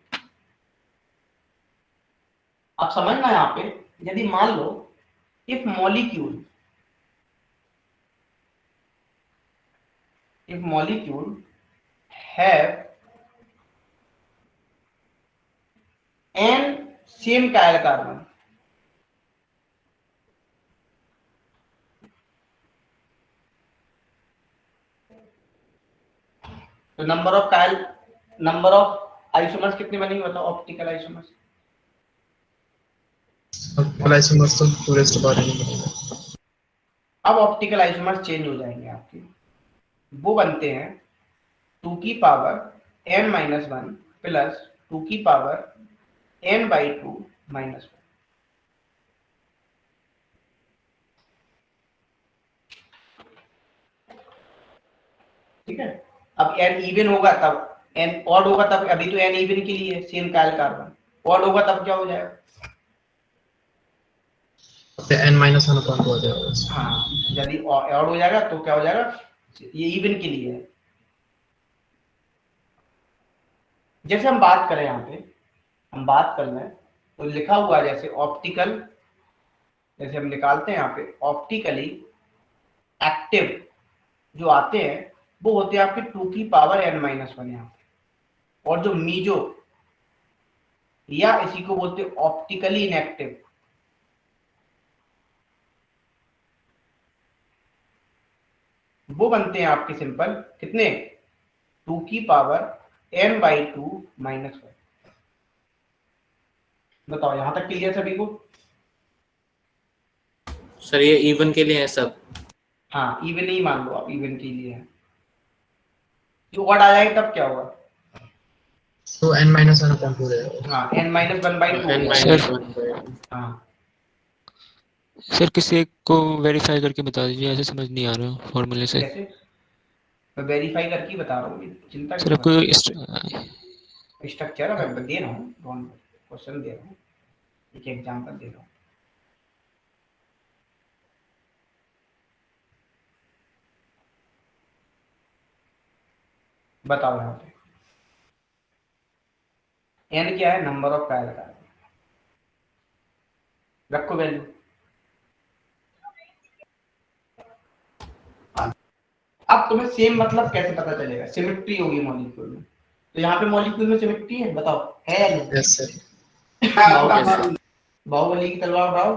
आप समझना यहाँ पे, यदि मान लो if molecule have n same chiral carbon, तो नंबर ऑफ आइसोमर्स कितने बनेंगे बताओ? ऑप्टिकल आइसोमर्स आइसोमर्स तो पूरे स्टोर नहीं बनेंगे। अब ऑप्टिकल आइसोमर्स चेंज हो जाएंगे आपके, वो बनते हैं 2 की पावर n-1 प्लस 2 की पावर n/2 -1। ठीक है। अब n इवन होगा तब, n ऑड होगा तब, अभी तो n इवन के लिए सेम कायल कार्बन, ऑड होगा तब क्या हो जाएगा? n-1/2 हो जाएगा। हाँ, यदि ऑड हो जाएगा तो क्या हो जाएगा? ये इवन के लिए है। जैसे हम बात करें यहाँ पे, हम बात कर लें तो लिखा हुआ है जैसे ऑप्टिकल, जैसे हम निकालते हैं यहाँ पे ऑप्टिकली एक्टिव जो आते हैं वो होते हैं आपके 2 की पावर n-1 यहाँ पे, और जो मीजो या इसी को बोलते हैं ऑप्टिकली इनएक्टिव, वो बनते हैं आपके सिंपल कितने? 2 की पावर n/2 -1। बताओ यहां तक क्लियर सभी को? सर ये इवन के लिए है सब। हाँ, इवन ही मान लो आप, इवन के लिए है। जो ऑड आ जाएगा तब क्या होगा? तो n-1/2 हो जाएगा। हाँ, n-1/2 n-1 हाँ, सर किसी एक को वेरीफाई करके बता दीजिए, ऐसे समझ नहीं आ रहा फॉर्मूले से। कैसे? मैं वेरीफाई करके ही बता रहा हूँ, चिंता सर क्यों आपको स्ट्रक्चर मैं दे रहा हूँ, क्वेश्चन दे रहा हूँ, एक एग्जांपल दे रहा हूँ। बताओ यहाँ पे n क्या है? नंबर ऑफ कायल कार्बन, रखो वैल्यू। अब तुम्हें सेम मतलब कैसे पता चलेगा? सिमेट्री होगी मॉलिक्यूल में, तो यहाँ पे मॉलिक्यूल में सिमेट्री है, बताओ है या नहीं? Yes sir. बाहुबली की तलवार उड़ाओ,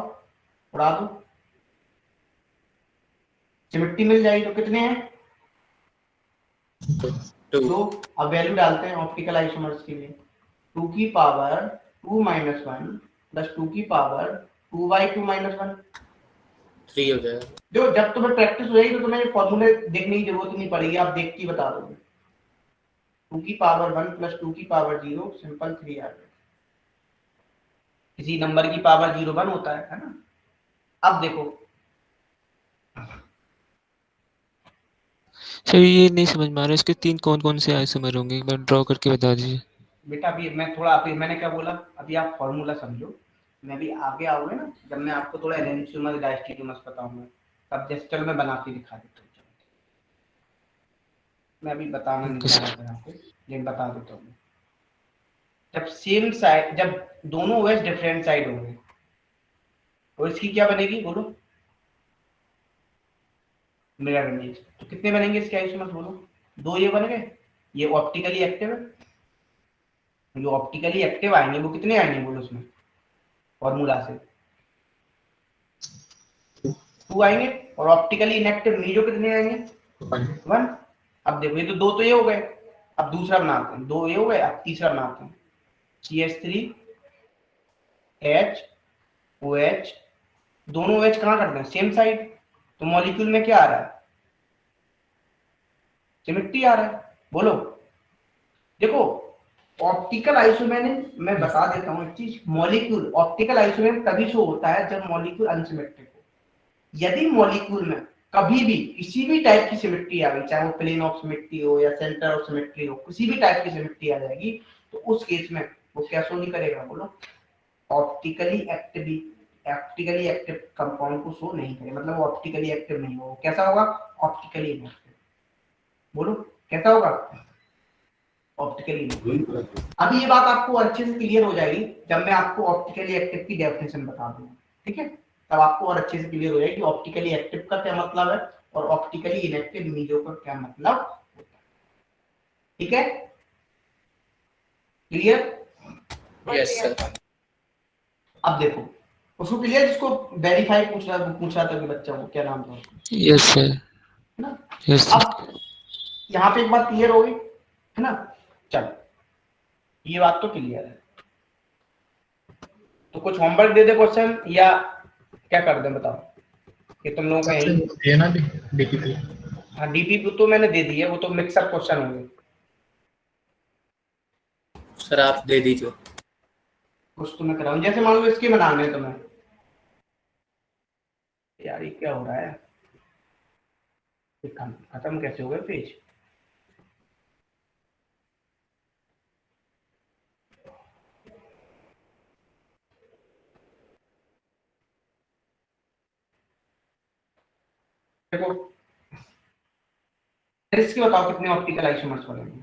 उड़ा दो, सिमेट्री मिल जाएगी। तो कितने हैं? 2। तो अब वैल्यू डालते हैं ऑप्टिकल आइसोमर्स के लिए, 2 की पावर 2 - 1 प्लस 2 की पावर 2/2 - 1। 3 हो जाएगा। जो जब तुम्हें प्रैक्टिस हो जाएगी तो तुम्हें ये फॉर्मूले देखने की जरूरत नहीं पड़ेगी, आप देख के ही बता दोगे। 2 की पावर 1 प्लस 2 की पावर 0 सिंपल 3 आ गया। किसी नंबर की पावर 0 1 होता है ना? अब देखो सर ये नहीं समझ में आ रहा, इसके 3 कौन कौन से आइसोमर होंगे, एक बार ड्रॉ करके बता दीजिए। बेटा, अभी मैं थोड़ा, अभी मैंने क्या बोला, अभी आप फॉर्मूला समझो, मैं भी आगे आऊंगा ना जब मैं आपको थोड़ा एनेंशियोमर्स डायस्टेरियोमर्स बताऊंगा, तब जैसे चलो मैं बना के दिखा देता हूँ। मैं अभी बताना नहीं चाह रहा था आपको, लेकिन बता देता हूँ। जब सेम साइड, जब दोनों OH डिफरेंट साइड होंगे तो इसकी क्या बनेगी बोलो? Mirror image. तो कितने बनेंगे इसके आइसोमर्स बोलो? 2 ये बन गए, ये ऑप्टिकली एक्टिव है, जो ऑप्टिकली एक्टिव आएंगे वो कितने आएंगे बोलो उसमें फॉर्मूला से? 2 आएंगे, और ऑप्टिकली इनएक्टिव मीजो कितने आएंगे? 1। अब देखो ये तो 2 तो ये हो गए, अब दूसरा बनाते हैं, 2 ये हो गए, अब तीसरा बनाते हैं, CH3 H OH, दोनों OH कहाँ करते हैं? सेम साइड, तो मॉलिक्यूल में क्या आ रहा है? सिमेट्री आ रहा है। बोलो, देखो ऑप्टिकल आइसोमेरिज्म मैं बता देता हूँ एक चीज, मॉलिक्यूल ऑप्टिकल आइसोमेरिज्म तभी शो होता है जब मॉलिक्यूल अनसिमेट्रिक हो। यदि मॉलिक्यूल में कभी भी किसी भी टाइप की सिमेट्री आ गई, चाहे वो प्लेन ऑफ सिमेट्री हो या सेंटर ऑफ सिमेट्री हो, किसी भी टाइप की सिमेट्री आ जाएगी, तो उस केस में वो क्या शो नहीं करेगा बोलो? ऑप्टिकली एक्टिव कंपाउंड को शो नहीं करेगा, मतलब वो ऑप्टिकली एक्टिव नहीं होगा। कैसा होगा? Optically inactive. बोलो कैसा होगा? Optically inactive. अभी ये बात आपको अच्छे से क्लियर हो जाएगी जब मैं आपको ऑप्टिकली एक्टिव की डेफिनेशन बता दूंगा, ठीक है? तब आपको और अच्छे से क्लियर हो जाएगी कि ऑप्टिकली एक्टिव का क्या मतलब है और ऑप्टिकली इनएक्टिव मीजो का क्या मतलब होता है। ठीक है, क्लियर? Yes sir. अब देखो उसको क्लियर, जिसको वेरीफाई पूछ रहा था कि बच्चा को क्या नाम था उसका? Yes sir. है ना? Yes sir. अब यहाँ पे एक बात क्लियर हो गई है ना? चलो ये बात तो क्लियर है, तो कुछ होमवर्क दे दे क्वेश्चन या क्या कर दें बताओ? कि तुम लोगों का यही ये ना डीपीपी। हाँ, डीपीपी तो मैंने दे दी है, वो तो मिक्सअप क्वेश्चन होंगे। सर आप दे दीजिए। कुछ तो मैं कराऊं, जैसे मान लो इसके बनाने हैं तुम्हें, यार ये क्या हो रहा है? खत्म कैसे हो गए पेज? देखो इसकी बताओ कितने ऑप्टिकल आइसोमर्स बनेंगे।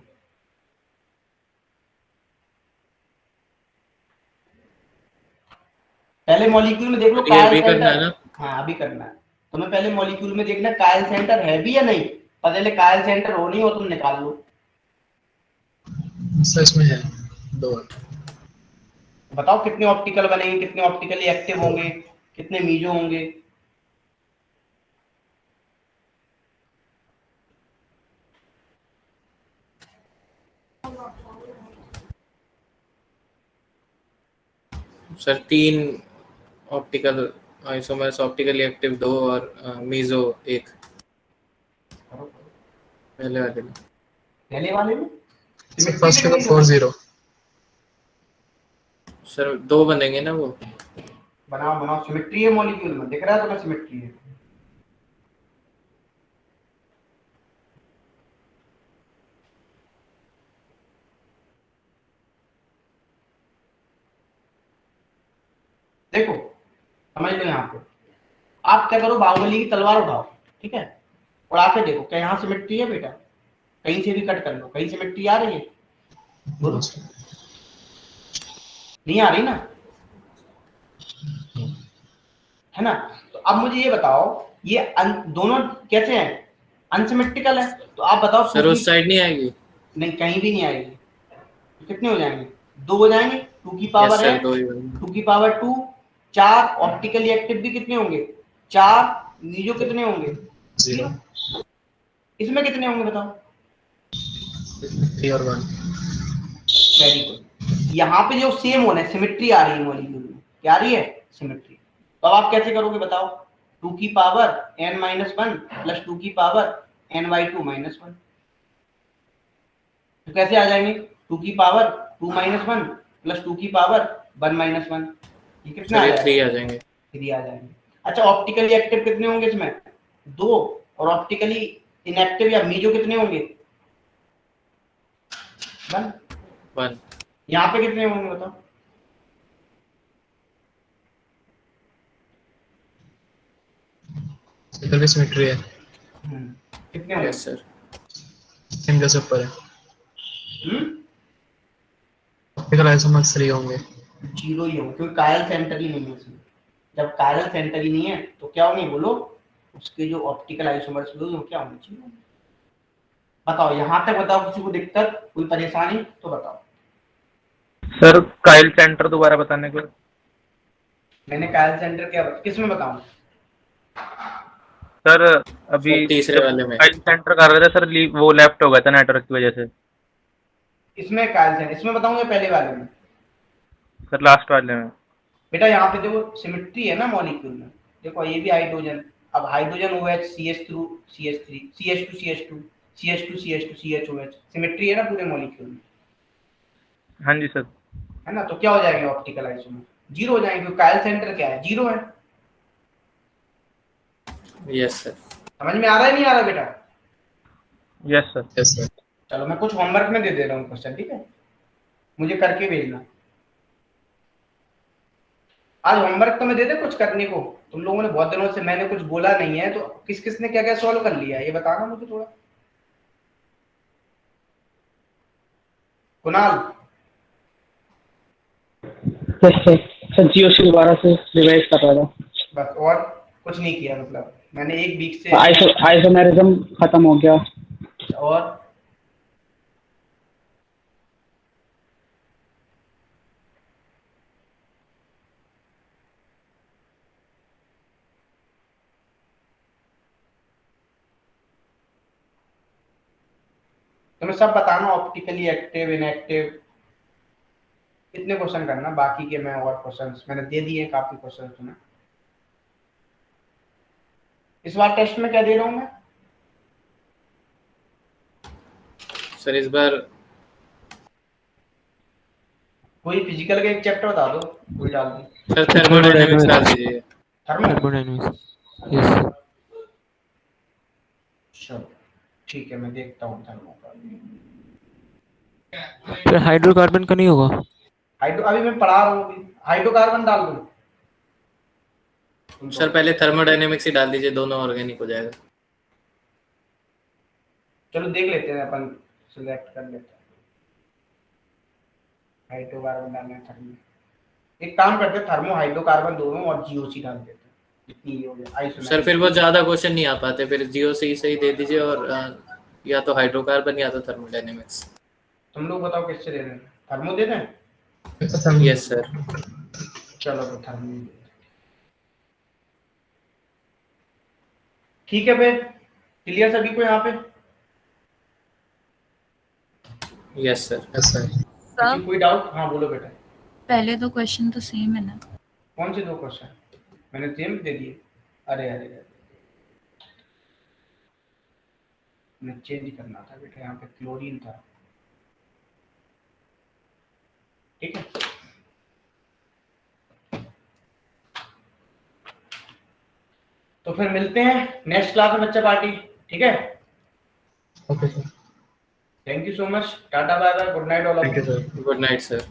पहले मॉलिक्यूल में देख लो ये कायल अभी करना है सेंटर। ना? हाँ अभी करना है। तुम्हें पहले मॉलिक्यूल में देखना कायल सेंटर है भी या नहीं, पहले कायल सेंटर हो नहीं हो तुम निकाल लो। सर इसमें है 2। बताओ कितने ऑप्टिकल बनेंगे, कितने ऑप्टिकली एक्टिव होंगे, कितने मीजो होंगे। Sir 3 optical isomers, optically active 2 और मीजो 1 पहले वाले में। पहले वाले में सर फर्स्ट के तो 4-0। सर 2 बनेंगे ना वो। बनाओ बनाओ, सिमेट्री है मॉलिक्यूल में, दिख रहा है तुम्हें सिमेट्री है। देखो समझ लो, यहाँ पे आप क्या करो, बाहुबली की तलवार उठाओ, ठीक है, और आके देखो क्या यहाँ सिमेट्री है बेटा, कहीं से भी कट कर लो, कहीं सिमेट्री आ रही है, बोलो नहीं आ रही ना, है ना। तो अब मुझे ये बताओ ये दोनों कैसे हैं, अनसिमेट्रिकल है, तो आप बताओ सर उस साइड नहीं आएगी? नहीं कहीं भी नहीं आएगी। तो कितने हो जाएंगे, 2 हो जाएंगे, 2 की पावर है 2 की पावर 2, 4 ऑप्टिकली एक्टिव भी कितने होंगे 4, मीजो कितने होंगे 0। इसमें कितने होंगे बताओ 3 और 1। Very good. यहाँ पे जो सेम होना है, सिमेट्री आ रही है मॉलिक्यूल में, क्या आ रही है सिमेट्री। तो अब आप कैसे करोगे बताओ, 2 की पावर n-1 प्लस 2 की पावर n/2 -1। तो कैसे आ जाएंगे, 2 की पावर 2 - 1 प्लस 2 की पावर 1 - 1, ये कितना आ जाएगा 3 आ जाएंगे। 3 आ जाएंगे। अच्छा ऑप्टिकली एक्टिव कितने होंगे इसमें 2, और ऑप्टिकली इनएक्टिव या मीजो कितने होंगे 1। यहाँ पे कितने होंगे बताओ, इधर भी सिमेट्री है, कितने होंगे यस सर। सेम जैसे ऊपर है। ऑप्टिकल आइसोमर्स 3 होंगे। 0 ही होंगे, क्योंकि कायरल सेंटर ही नहीं है इसमें। जब कायरल सेंटर ही नहीं है तो क्या होंगे बोलो, उसके जो ऑप्टिकल आइसोमर्स होंगे वो क्या होने चाहिए। बताओ यहाँ तक बताओ, किसी को दिक्कत कोई परेशानी तो बताओ। सर काइल सेंटर दोबारा बताने को। मैंने कायल सेंटर क्या किस में बताऊं, सर अभी तीसरे वाले में काइल सेंटर कर रहे थे सर, वो लेफ्ट हो गया था नेटवर्क की वजह से। इसमें कायल सेंटर इसमें बताऊंगा पहले वाले में। सर लास्ट वाले में बेटा यहाँ पे देखो सिमेट्री है ना मॉलिक्यूल में, देखो ये भी हाइड्रोजन, अब hydrogen OH CH3 CH3 CH2 CH2 CH2 CH2 CHOH, symmetry है ना पूरे मॉलिक्यूल में, हाँ जी सर। है ना। तो क्या हो जाएंगे ऑप्टिकल आइसोमर 0 हो जाएंगे, क्योंकि कायल सेंटर क्या है 0 है। Yes sir. समझ में आ रहा है नहीं आ रहा बेटा। Yes sir. Yes sir. चलो मैं कुछ होमवर्क में दे दे रहा हूँ क्वेश्चन, ठीक है, मुझे करके भेजना। आज होमवर्क तो मैं दे दे कुछ करने को, तुम लोगों ने बहुत दिनों से मैंने कुछ बोला नहीं है, तो किस किस ने क्या क्या सॉल्व कर लिया ये बताना मुझे थोड़ा। कुणाल सर जियो से दोबारा से रिवाइज कर रहा था, बस, और कुछ नहीं किया, मतलब मैंने 1 वीक से आइसोमेरिज्म खत्म हो गया। और तुम्हें सब बताना, ऑप्टिकली एक्टिव इनएक्टिव, इतने क्वेश्चन करना, बाकी के मैं और क्वेश्चंस मैंने दे दिए, काफी क्वेश्चन तुम्हें। इस बार टेस्ट में क्या दे रहा हूं मैं सर इस बार कोई फिजिकल का एक चैप्टर बता दो, कोई डाल दो। सर थर्मोडायनेमिक्स डाल दीजिए। Thermodynamics yes. चलो ठीक है, मैं देखता हूँ थर्मो का। फिर हाइड्रोकार्बन का नहीं होगा? हाइड्रो अभी मैं पढ़ा रहा हूँ, अभी हाइड्रोकार्बन डाल दूँ। सर पहले थर्मोडायनेमिक्स ही डाल दीजिए, दोनों ऑर्गेनिक हो जाएगा। चलो देख लेते हैं अपन, सिलेक्ट कर लेते हैं हाइड्रोकार्बन डालना है थर्मो। एक काम करते हैं, थर्मो हाइड्रोकार्बन दोनों और जीओसी डाल देते हैं, इतनी ही हो गया आइसोमेरिक। सर फिर वो ज्यादा क्वेश्चन नहीं आ पाते, फिर जीओसी से ही दे दीजिए और या तो हाइड्रोकार्बन या तो थर्मोडायनेमिक्स। तुम लोग बताओ किससे देना है, थर्मो दे दें? Yes sir. चलो तो थर्मो ही दे दें। ठीक है फिर, क्लियर सभी को यहाँ पे? Yes sir. किसी कोई डाउट? हाँ बोलो बेटा। पहले दो क्वेश्चन तो सेम है ना? कौन से 2 क्वेश्चन? मैंने सेम दे दिए। अरे अरे अरे, मैं चेंज करना था बेटा, यहाँ पे क्लोरीन था। ठीक है, तो फिर मिलते हैं नेक्स्ट क्लास में बच्चा पार्टी। ठीक है, okay sir, thank you so much, tata bye bye, good night all of thank you you. Sir. Good night sir.